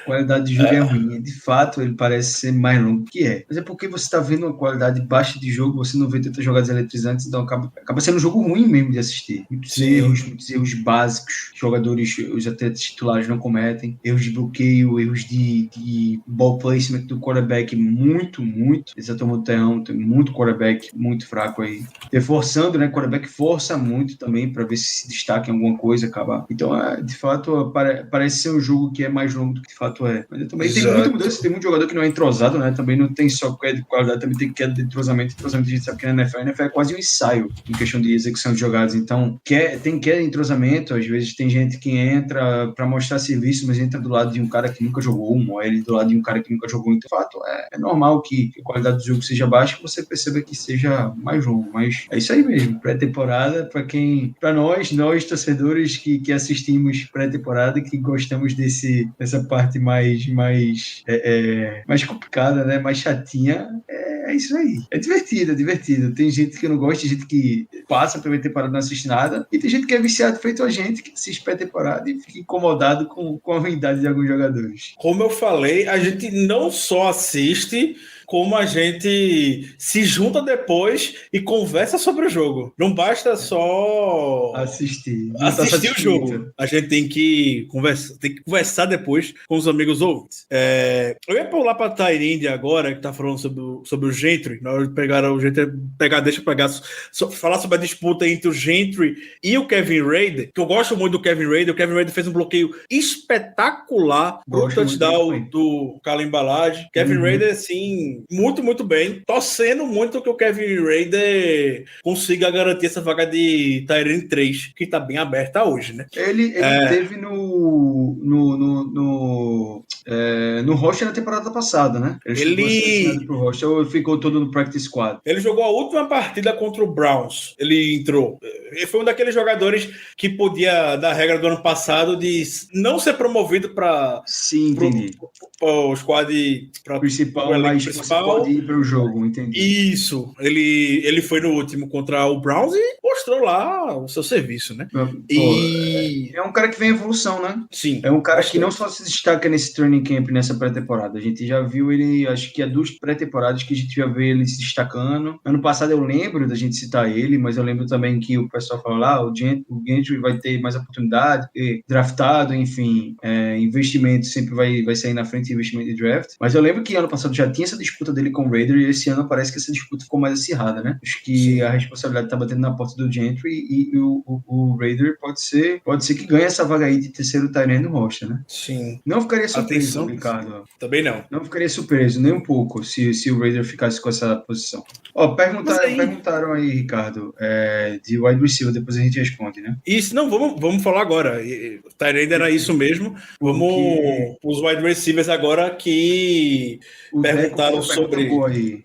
qualidade de jogo é ruim. De fato, ele parece ser mais longo que é. Mas é porque você está vendo uma qualidade baixa de jogo, você não vê tantas jogadas eletrizantes, então acaba sendo um jogo ruim mesmo de assistir. Muitos erros básicos, jogadores, os atletas titulares não cometem, erros de bloqueio, erros de ball placement do quarterback muito, exatamente, tem muito quarterback muito fraco aí. Reforçando, né, quarterback força muito também para ver se destaca em alguma coisa, acabar. Então, de fato, parece ser um jogo que é mais longo do que de fato é. Mas também tem muita mudança, tem muito jogador que não é entrosado, né? Também não tem só queda de qualidade, também tem queda de entrosamento. Entrosamento a gente sabe que na NFL é quase um ensaio em questão de execução de jogadas. Então, tem queda de entrosamento, às vezes tem gente que entra para mostrar serviço, mas entra do lado de um cara que nunca jogou, um OL do lado de um cara que nunca jogou. Então, de fato, é normal que a qualidade do jogo seja baixa e você perceba que seja mais longo. Mas é isso aí mesmo. Pré-temporada, para nós torcedores que assistimos pré-temporada, que gostamos dessa parte mais complicada, né? Mais chatinha, é isso aí. É divertido. Tem gente que não gosta, tem gente que passa a primeira temporada e não assiste nada, e tem gente que é viciado feito a gente, que assiste pré-temporada e fica incomodado com a ruindade de alguns jogadores. Como eu falei, a gente não só assiste, como a gente se junta depois e conversa sobre o jogo. Não basta só assistir o jogo. A gente tem que conversar depois com os amigos ouvintes. Eu ia pular para a Tyrande agora, que tá falando sobre o Gentry. Na hora de pegar o Gentry, falar sobre a disputa entre o Gentry e o Kevin Rader, que eu gosto muito do Kevin Rader. O Kevin Rader fez um bloqueio espetacular pro touchdown do Kalen Ballage. Kevin Rader, assim, muito bem. Torcendo muito que o Kevin Rader consiga garantir essa vaga de Tyrande 3, que tá bem aberta hoje, né? Ele teve no roster na temporada passada, né? Ele pro roster, ou ficou todo no practice squad? Ele jogou a última partida contra o Browns. Ele entrou. Ele foi um daqueles jogadores que podia, da regra do ano passado, de não ser promovido para o squad principal, mas principal. Você pode ir para o jogo, entendi. Isso. Ele foi no último contra o Browns e mostrou lá o seu serviço, né? É um cara que vem em evolução, né? Sim. É um cara que não só se destaca nesse training camp, nessa pré-temporada. A gente já viu ele, acho que há 2 pré-temporadas que a gente já vê ele se destacando. Ano passado eu lembro da gente citar ele, mas eu lembro também que o pessoal falou lá, o Gentry vai ter mais oportunidade, draftado, enfim, investimento sempre vai sair na frente de investimento de draft. Mas eu lembro que ano passado já tinha essa disputa dele com o Raider, e esse ano parece que essa disputa ficou mais acirrada, né? Acho que a responsabilidade tá batendo na porta do Gentry, e o Raider pode ser que ganhe essa vaga aí de terceiro tight end no roster, né? Sim. Não ficaria surpreso, Ricardo. Também não. Não ficaria surpreso, nem um pouco, se o Raider ficasse com essa posição. Perguntaram aí, Ricardo, de wide receiver, depois a gente responde, né? Isso, não, vamos falar agora. Tight end era isso mesmo. Vamos os wide receivers agora que perguntaram sobre...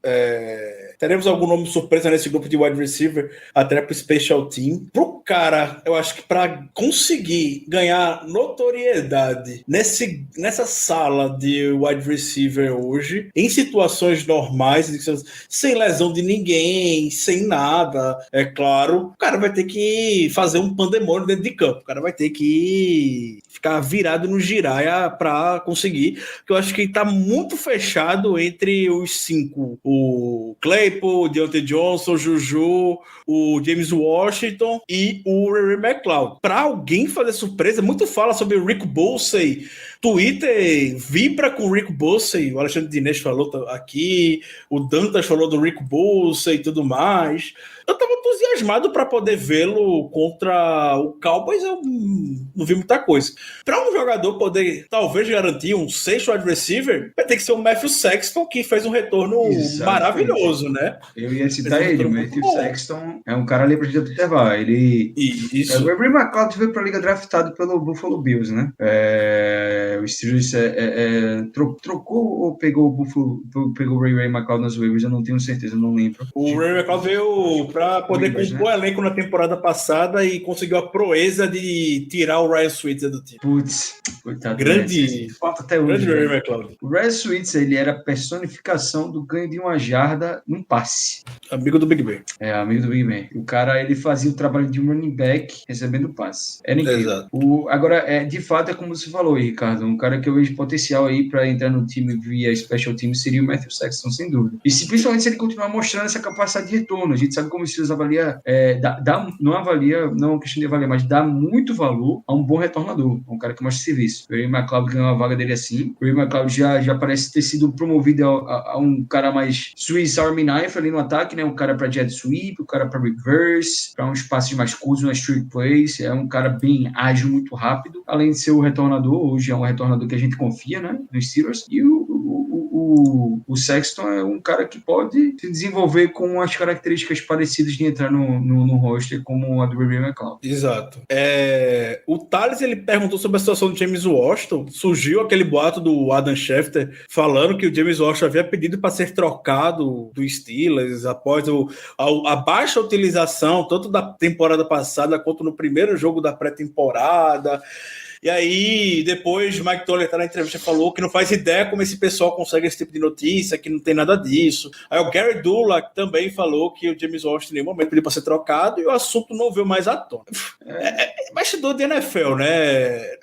teremos algum nome surpresa nesse grupo de wide receiver, até pro special team. Pro cara, eu acho que para conseguir ganhar notoriedade nessa sala de wide receiver hoje, em situações normais, sem lesão de ninguém, sem nada, é claro, o cara vai ter que fazer um pandemônio dentro de campo. O cara vai ter que ficar virado no giraia para conseguir, porque eu acho que tá muito fechado entre os 5. O Claypool, o Deontay Johnson, o Juju, o James Washington e o Ray McLeod. Para alguém fazer surpresa, muito fala sobre o Rick Bolsey. Twitter vibra com o Rick Bolsey, o Alexandre Dinesh falou aqui, o Dantas falou do Rick Bolsey e tudo mais. Eu estava entusiasmado para poder vê-lo contra o Cowboys, eu não vi muita coisa. Para um jogador poder, talvez, garantir um 6º wide receiver, vai ter que ser o Matthew Sexton, que fez um retorno maravilhoso, né? Eu ia citar ele, o Matthew Sexton é um cara ali para a gente observar. Isso. O Ray McLeod veio para a liga draftado pelo Buffalo Bills, né? O Steelers trocou ou pegou o Ray McLeod nas waivers? Eu não tenho certeza, eu não lembro. O Ray McLeod veio para poder compor o elenco na temporada passada e conseguiu a proeza de tirar o Ryan Switzer do time. Putz, coitado. Grande. Falta até hoje. Grande Ray McLeod. O Ryan Switzer, ele era a personificação do ganho de 1 jarda num passe. Amigo do Big Ben. Amigo do Big Ben. O cara, ele fazia o trabalho de um running back recebendo passe. Era incrível. Exato. Agora, de fato, é como você falou aí, Ricardo. concordo. Um cara que eu vejo potencial aí para entrar no time via Special Teams seria o Matthew Sexton, sem dúvida. E principalmente se ele continuar mostrando essa capacidade de retorno. A gente sabe como o Steelers avalia, não é uma questão de avaliar, mas dá muito valor a um bom retornador, a um cara que mostra serviço. O Ray McLeod ganhou a vaga dele assim. O Ray McLeod já parece ter sido promovido a um cara mais Swiss Army Knife ali no ataque, né? Um cara para jet sweep, um cara para reverse, para uns passes mais curtos, umas trick plays. É um cara bem ágil, muito rápido. Além de ser o retornador, hoje é um retornador que a gente confia, né? Nos Steelers. E o Sexton é um cara que pode se desenvolver com as características parecidas de entrar no roster como a do Ray McLeod. Exato. O Thales, ele perguntou sobre a situação do James Washington. Surgiu aquele boato do Adam Schefter falando que o James Washington havia pedido para ser trocado do Steelers após a baixa utilização, tanto da temporada passada quanto no primeiro jogo da pré-temporada. E aí, depois, o Mike Toller, na entrevista, falou que não faz ideia como esse pessoal consegue esse tipo de notícia, que não tem nada disso. Aí o Gary Dulac também falou que o James Washington em nenhum momento pediu para ser trocado e o assunto não veio mais à tona. É bastidor de NFL, né?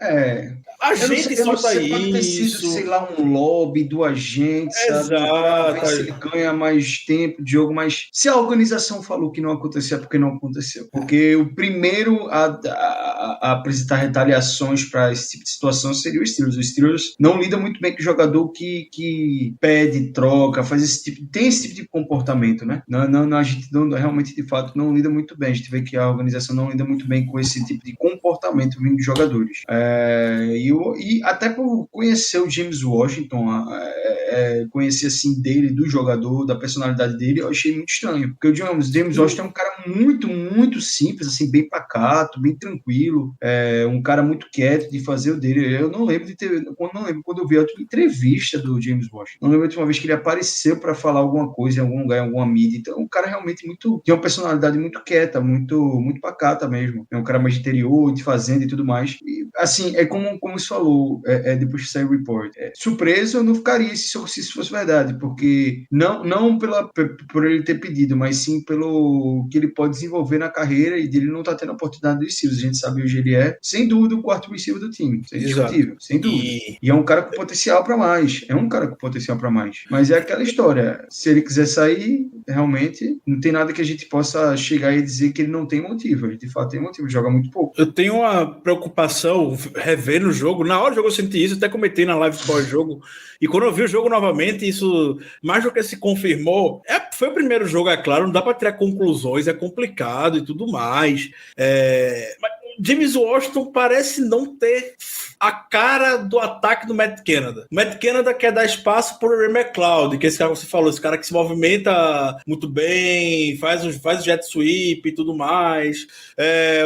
A gente solta isso. Pode ter sido, sei lá, um lobby do agente, sabe? Se ele ganha mais tempo de jogo, mas se a organização falou que não aconteceu, é porque não aconteceu. Porque o primeiro a apresentar retaliações para esse tipo de situação seria o Steelers. O Steelers não lida muito bem com o jogador que pede troca, tem esse tipo de comportamento, né? A gente realmente, de fato, não lida muito bem. A gente vê que a organização não lida muito bem com esse tipo de comportamento vindo de jogadores. E até por conhecer o James Washington, conhecer assim dele, do jogador, da personalidade dele, eu achei muito estranho. Porque o James Washington é um cara muito, muito simples, assim, bem pacato, bem tranquilo, um cara muito quieto de fazer o dele. Eu não lembro quando eu vi outra entrevista do James Washington. Não lembro de uma vez que ele apareceu para falar alguma coisa em algum lugar, em alguma mídia. Então, um cara realmente tem uma personalidade muito quieta, muito, muito pacata mesmo. É um cara mais de interior, de fazenda e tudo mais. E, assim, é como você falou, depois que saiu o report. Surpreso eu não ficaria se isso fosse verdade, porque não por ele ter pedido, mas sim pelo que ele pode desenvolver na carreira e dele não tá tendo a oportunidade dos Steelers. A gente sabe hoje ele sem dúvida, o quarto receiver do time. Isso é indiscutível, sem dúvida. E é um cara com potencial para mais. Mas é aquela história. Se ele quiser sair, realmente, não tem nada que a gente possa chegar e dizer que ele não tem motivo. Ele, de fato, tem motivo. Ele joga muito pouco. Eu tenho uma preocupação revendo o jogo. Na hora do jogo eu senti isso, até comentei na live pós-jogo. E quando eu vi o jogo novamente, isso mais do que se confirmou. Foi o primeiro jogo, é claro, não dá para tirar conclusões, é complicado e tudo mais. Mas James Washington parece não ter a cara do ataque do Matt Canada. O Matt Canada quer dar espaço pro Ray McLeod, que é esse cara que você falou, esse cara que se movimenta muito bem, faz o jet sweep e tudo mais.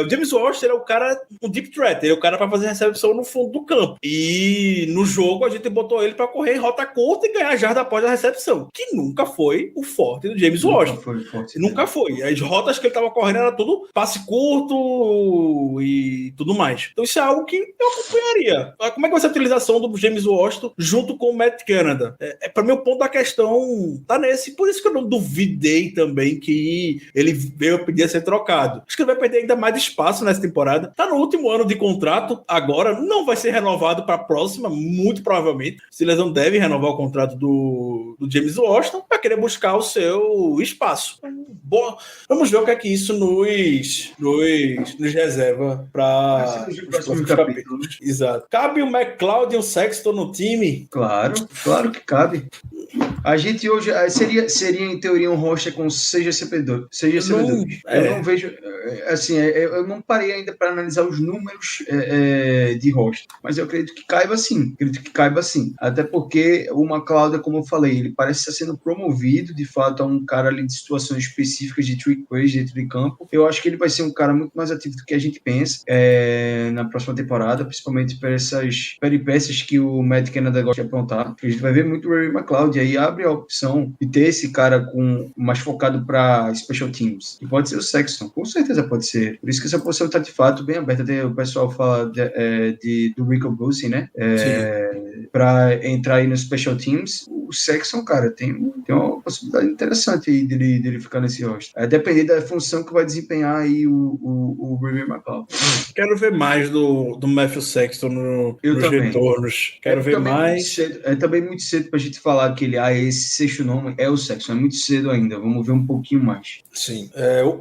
O James Washington é o cara, um deep threat, ele é o cara para fazer recepção no fundo do campo. E no jogo a gente botou ele para correr em rota curta e ganhar jarda após a recepção, que nunca foi o forte do James Washington. Nunca foi. As rotas que ele estava correndo era tudo passe curto e tudo mais. Então isso é algo que eu acompanharia. Como é que vai ser a utilização do James Washington junto com o Matt Canada? Para mim, o ponto da questão tá nesse. Por isso que eu não duvidei também que ele veio pedir a ser trocado. Acho que ele vai perder ainda mais espaço nessa temporada. Tá no último ano de contrato agora, não vai ser renovado para a próxima, muito provavelmente. Se eles não devem renovar o contrato do James Washington, vai querer buscar o seu espaço. Bom, vamos ver o que é que isso nos reserva para os próximos capítulos. Exato. Cabe o McLeod e o Sexton no time? Claro que cabe. A gente hoje seria em teoria um roster com 6 recebedores. Eu não vejo, assim, eu não parei ainda para analisar os números de roster, mas eu acredito que caiba sim. Até porque o McLeod, como eu falei, ele parece estar sendo promovido de fato a um cara ali de situações específicas de trick plays dentro de campo. Eu acho que ele vai ser um cara muito mais ativo do que a gente pensa na próxima temporada, principalmente por essas peripécias que o Matt Canada gosta de apontar. A gente vai ver muito o Ray McLeod, e aí abre a opção de ter esse cara mais focado para special teams. E pode ser o Sexton, com certeza pode ser. Por isso que essa posição está de fato bem aberta. Até o pessoal fala do Rico Bussey, né? pra entrar aí no Special Teams, o Sexton, cara, tem uma possibilidade interessante aí dele ficar nesse roster. É depender da função que vai desempenhar aí o Ravens McCall. Quero ver mais do Matthew Sexton nos retornos. Quero ver mais. É também muito cedo pra gente falar que esse sexto nome é o Sexton. É muito cedo ainda. Vamos ver um pouquinho mais. Sim.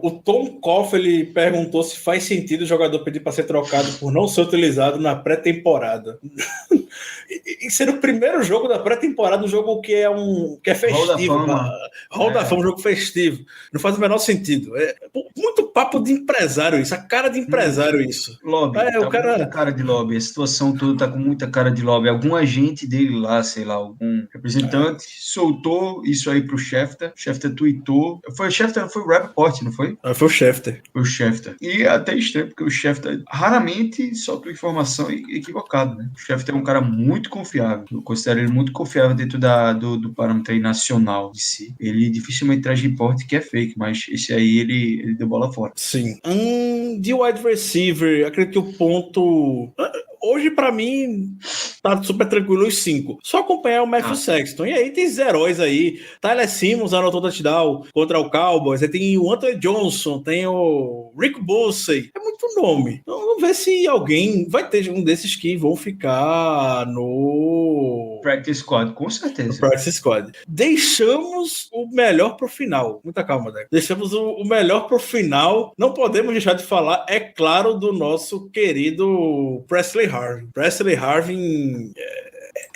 O Tom Koff, ele perguntou se faz sentido o jogador pedir para ser trocado por não ser utilizado na pré-temporada. E ser o primeiro jogo da pré-temporada, um jogo que é festivo. Hall da Fama, um jogo festivo. Não faz o menor sentido. É muito papo de empresário isso, a cara de empresário isso. Lobby, muita cara de lobby. A situação toda tá com muita cara de lobby. Algum agente dele lá, sei lá, algum representante soltou isso aí pro Schefter. Schefter tweetou. Foi o Schefter, foi o Rappaport, não foi? Foi o Schefter. Foi o Schefter. E é até estranho, porque o Schefter raramente solta informação equivocada, né? O Schefter é um cara muito confiável. Eu considero ele muito confiável dentro do parâmetro aí nacional de si. Ele dificilmente traz reporte que é fake, mas esse aí ele deu bola fora. Sim. De wide receiver, acredito que o ponto... Hoje, pra mim, tá super tranquilo os 5. Só acompanhar o Matthew Sexton. E aí tem os heróis aí. Tyler Simmons anotou touchdown contra o Cowboys. Aí tem o Anthony Johnson, tem o Rick Bussey. É muito nome. Então vamos ver se alguém vai ter um desses que vão ficar no... Practice Squad, com certeza. No Practice Squad. Deixamos o melhor pro final. Muita calma, Deco. Deixamos o melhor pro final. Não podemos deixar de falar, é claro, do nosso querido Presley Harvin. Presley Harvin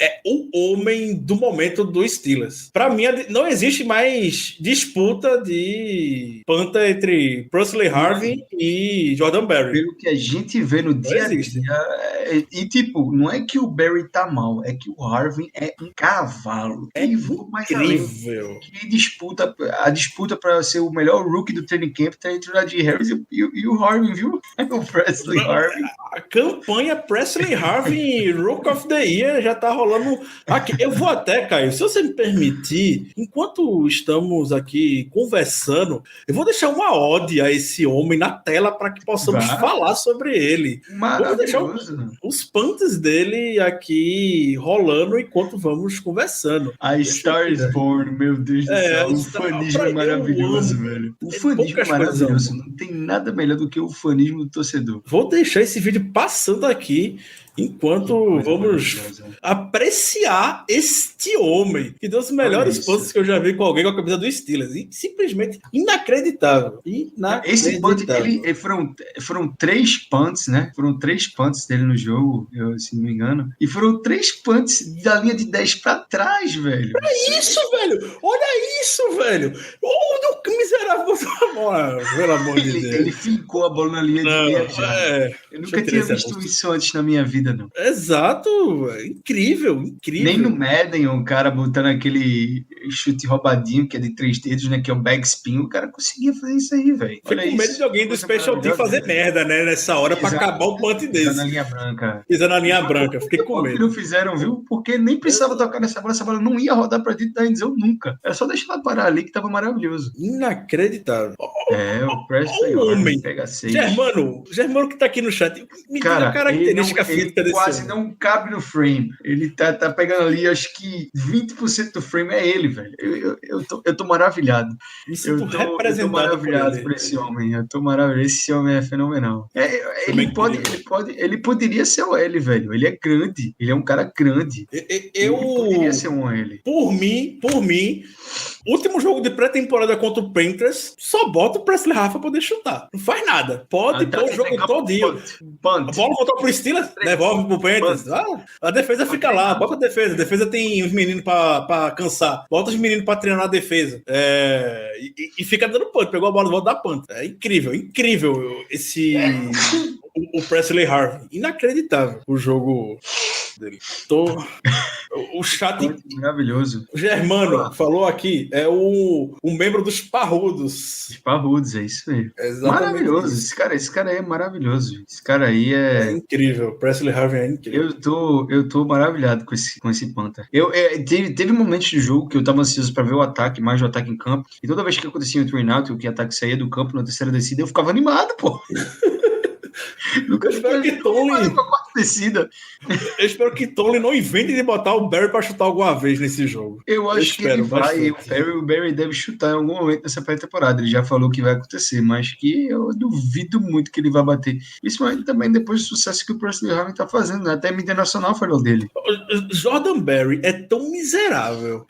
é o homem do momento do Steelers. Para mim, não existe mais disputa de panta entre Presley Harvin e Jordan Berry. Pelo que a gente vê no dia a dia, e tipo, não é que o Berry tá mal, é que o Harvin é um cavalo. É incrível. A disputa para ser o melhor rookie do training camp tá entre o Najee Harris e o Harvin, viu? O Presley Harvin. A campanha Presley Harvin Rookie of the Year já tá rolando aqui. Eu vou até, Caio, se você me permitir, enquanto estamos aqui conversando, eu vou deixar uma ode a esse homem na tela para que possamos falar sobre ele. Vou deixar os punts dele aqui rolando enquanto vamos conversando. A Star is Born, meu Deus do céu. O fanismo é maravilhoso, velho. O fanismo é maravilhoso. Não tem nada melhor do que o fanismo do torcedor. Vou deixar esse vídeo passando aqui enquanto vamos apreciar este homem, que deu os melhores pontos que eu já vi com alguém com a camisa do Steelers. E simplesmente inacreditável. Esse punt, foram 3 punts, né? Foram 3 punts dele no jogo, se não me engano. E foram 3 punts da linha de 10 pra trás, velho. Olha isso, velho! Olha isso, velho! O miserável pelo amor de Deus. Ele ficou a bola na linha de 10. Eu nunca tinha visto isso antes na minha vida, não. Exato, incrível. Nem no Madden, o cara botando aquele chute roubadinho que é de 3 dedos, né, que é o backspin, o cara conseguia fazer isso aí, velho. Fico com medo de alguém do Special Team fazer merda, né, nessa hora pra acabar o punt desse. Pisar na linha branca. Pisar na linha branca, fiquei com medo. Não fizeram, viu? Porque nem precisava tocar nessa bola não ia rodar pra dentro da endzone nunca. Era só deixar ela parar ali que tava maravilhoso. Inacreditável. O Presley homem. Pega 6. Germano que tá aqui no chat, me diga a característica física desse quase homem. Não cabe no frame. Ele tá pegando ali, acho que 20% do frame é ele, velho. Eu tô maravilhado. Eu tô maravilhado por esse homem. Eu tô maravilhado. Esse homem é fenomenal. Ele poderia ser o L, velho. Ele é grande. Ele é um cara grande. Ele poderia ser um L. Por mim, último jogo de pré-temporada contra o Panthers, só bota o Presley Harvin pra poder chutar. Não faz nada. Pode pôr o jogo todinho. A bola voltou pro Steelers, devolve pro Panthers. A defesa fica lá. Bota a defesa. A defesa tem os meninos pra cansar. Bota os meninos pra treinar a defesa. E fica dando punt. Pegou a bola e volta da punt. É incrível esse... O Presley Harvin. Inacreditável o jogo dele. O chat... Maravilhoso. O Germano falou aqui, é um membro dos Parrudos. Os Parrudos, é isso aí. Exatamente. Maravilhoso. Esse cara aí é maravilhoso. Esse cara aí é incrível. Presley Harvin é incrível. Eu tô maravilhado com esse Panther. Teve momentos do jogo que eu tava ansioso pra ver o ataque, mais o ataque em campo. E toda vez que acontecia um turn out, que o ataque saía do campo na terceira descida, eu ficava animado, pô. Nunca espero que Tony acontecida. Eu espero que Tony não invente de botar o Barry pra chutar alguma vez nesse jogo. Eu acho que ele vai. O Barry deve chutar em algum momento nessa pré-temporada. Ele já falou que vai acontecer, mas que eu duvido muito que ele vai bater. Principalmente também depois do sucesso que o Presley Harvin tá fazendo, né? Até a mídia nacional falou dele. Jordan Barry é tão miserável,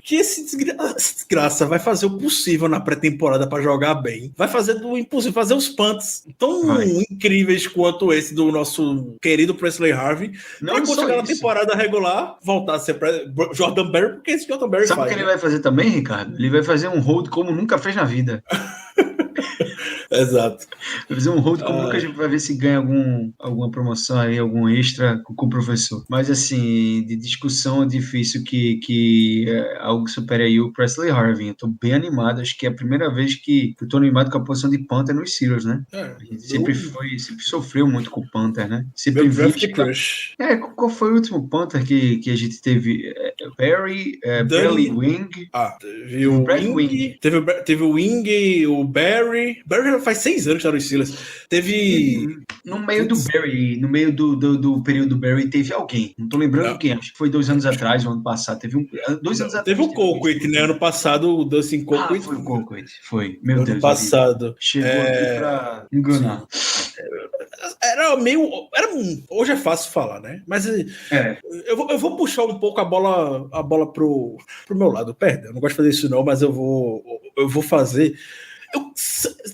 que esse desgraça vai fazer o possível na pré-temporada pra jogar bem. Vai fazer do impossível, fazer os punts tão incríveis quanto esse do nosso querido Presley Harvin. Não quando chegar na temporada regular, voltar a ser Jordan Barry, porque esse Jordan Barry Sabe o que ele vai fazer também, Ricardo? Ele vai fazer um hold como nunca fez na vida. Exato. Vai fazer um hold como nunca, a gente vai ver se ganha alguma promoção aí, algum extra com o professor. Mas assim, de discussão difícil que algo supere aí o Presley Harvin. Eu tô bem animado, acho que é a primeira vez que eu tô animado com a posição de punter nos Steelers, né? A gente sempre sofreu muito com o punter, né? Sempre draft crush. Qual foi o último punter que a gente teve? Barry Wing. Teve o Wing. Teve o Wing, o Barry. Barry já faz 6 anos que tá no Steelers. Teve. No meio do Barry, no meio do período do Barry, teve alguém. Não tô lembrando quem. Acho que foi 2 anos atrás, o ano passado. Teve 2 anos atrás. Teve o Colquitt, né? Ano passado, o Dustin Colquitt. Foi o Colquitt. Foi. Meu Deus. Ano passado. Chegou aqui pra enganar. Hoje é fácil falar, né? Mas eu vou puxar um pouco a bola pro meu lado. Perdão, eu não gosto de fazer isso não, mas eu vou fazer.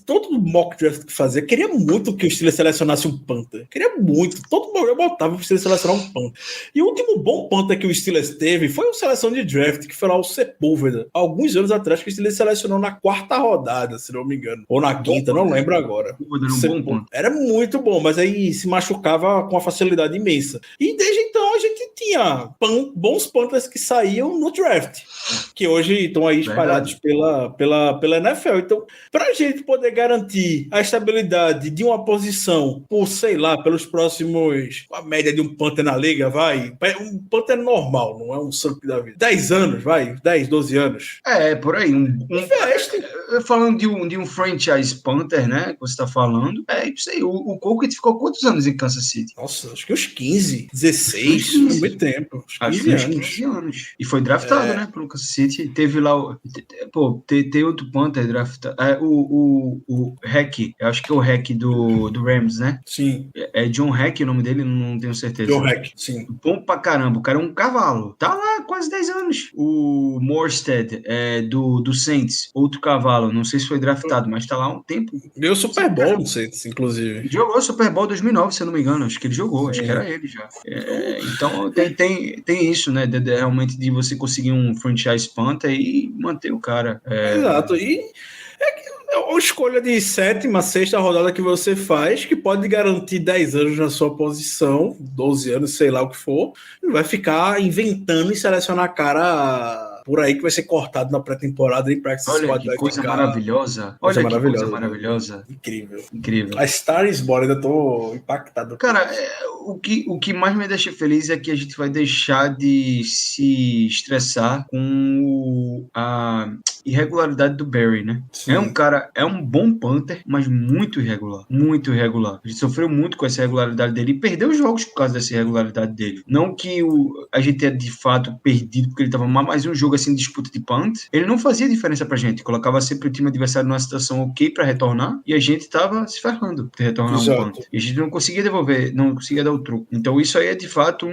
Todo mock draft que fazia, queria muito que o Steelers selecionasse um punter. Queria muito. Todo mundo eu botava o Steelers selecionar um punter. E o último bom punter que o Steelers teve foi uma seleção de draft, que foi lá o Sepúlveda. Alguns anos atrás, que o Steelers selecionou na 4ª rodada, se não me engano. Ou na 5ª, não lembro agora. Era muito bom, mas aí se machucava com uma facilidade imensa. E desde então a gente tinha bons punters que saíam no draft, que hoje estão aí espalhados pela NFL. Então, pra gente poder garantir a estabilidade de uma posição por, sei lá, pelos próximos, a média de um punter na liga, um punter normal, não é um Sunk da vida. 10 anos, 10, 12 anos. Por aí. Falando de um franchise punter, né, que você tá falando, isso aí. O Colquitt ficou quantos anos em Kansas City? Nossa, acho que uns 15, 16, muito tempo. Uns 15 anos. E foi draftado, né, pelo Kansas City. Teve lá, tem outro punter draftado. O Hack, eu acho que é o Hack do Rams, né? Sim. É John Hack o nome dele? Não tenho certeza. John Hack, sim. Bom pra caramba, o cara é um cavalo. Tá lá quase 10 anos. O Morstead, do Saints, outro cavalo. Não sei se foi draftado, mas tá lá há um tempo. Deu Super Bowl no Saints, inclusive. Jogou Super Bowl 2009, se eu não me engano. Acho que ele jogou, acho que era ele já. Então tem isso, né? Realmente de você conseguir um franchise punter e manter o cara. Exato. E é uma escolha de 7ª, 6ª rodada que você faz, que pode garantir 10 anos na sua posição, 12 anos, sei lá o que for, e vai ficar inventando e selecionar cara por aí que vai ser cortado na pré-temporada em practice squad. Olha que coisa maravilhosa. Olha que coisa maravilhosa. Incrível. A Star is Born, ainda tô impactado. Cara, o que mais me deixa feliz é que a gente vai deixar de se estressar com a irregularidade do Barry, né? Sim. É um bom punter, mas muito irregular. Muito irregular. A gente sofreu muito com essa irregularidade dele e perdeu os jogos por causa dessa irregularidade dele. Não que a gente tenha de fato perdido porque ele tava mais um jogo assim, disputa de punt, ele não fazia diferença pra gente, colocava sempre o time adversário numa situação ok pra retornar, e a gente tava se ferrando de retornar um punt. E a gente não conseguia devolver, não conseguia dar o truco. Então isso aí é de fato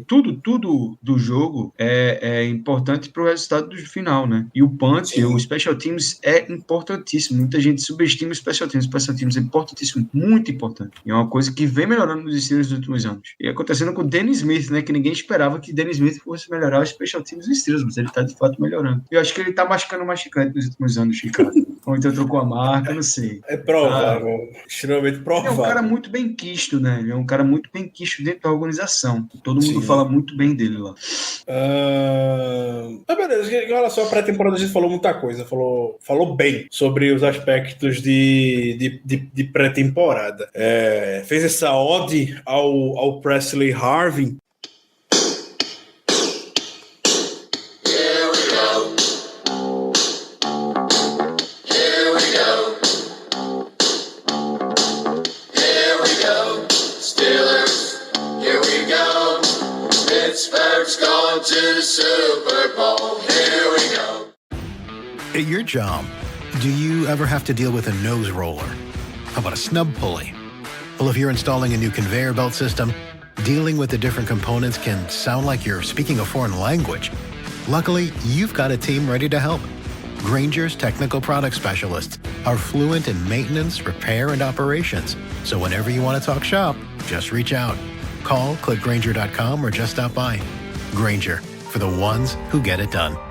tudo do jogo é importante pro resultado do final, né? E o punt, o special teams é importantíssimo. Muita gente subestima o special teams. O special teams é importantíssimo, muito importante. E é uma coisa que vem melhorando nos Steelers nos últimos anos. E acontecendo com o Danny Smith, né? Que ninguém esperava que Danny Smith fosse melhorar os special teams dos Steelers, mas ele tá de fato melhorando. Eu acho que ele tá machucando o chiclete nos últimos anos, Ricardo. Ou então trocou a marca, não sei. É provável. Extremamente provável. Ele é um cara muito bem quisto, né? Ele é um cara muito bem quisto dentro da organização. Todo mundo fala muito bem dele lá. Beleza. Em relação à pré-temporada, a gente falou muita coisa. Falou bem sobre os aspectos de pré-temporada. Fez essa ode ao Presley Harvin. to the Super Bowl. Here we go. At your job, do you ever have to deal with a nose roller? How about a snub pulley? Well, if you're installing a new conveyor belt system, dealing with the different components can sound like you're speaking a foreign language. Luckily, you've got a team ready to help. Grainger's technical product specialists are fluent in maintenance, repair, and operations. So whenever you want to talk shop, just reach out. Call, click Grainger.com, or just stop by. Grainger, for the ones who get it done.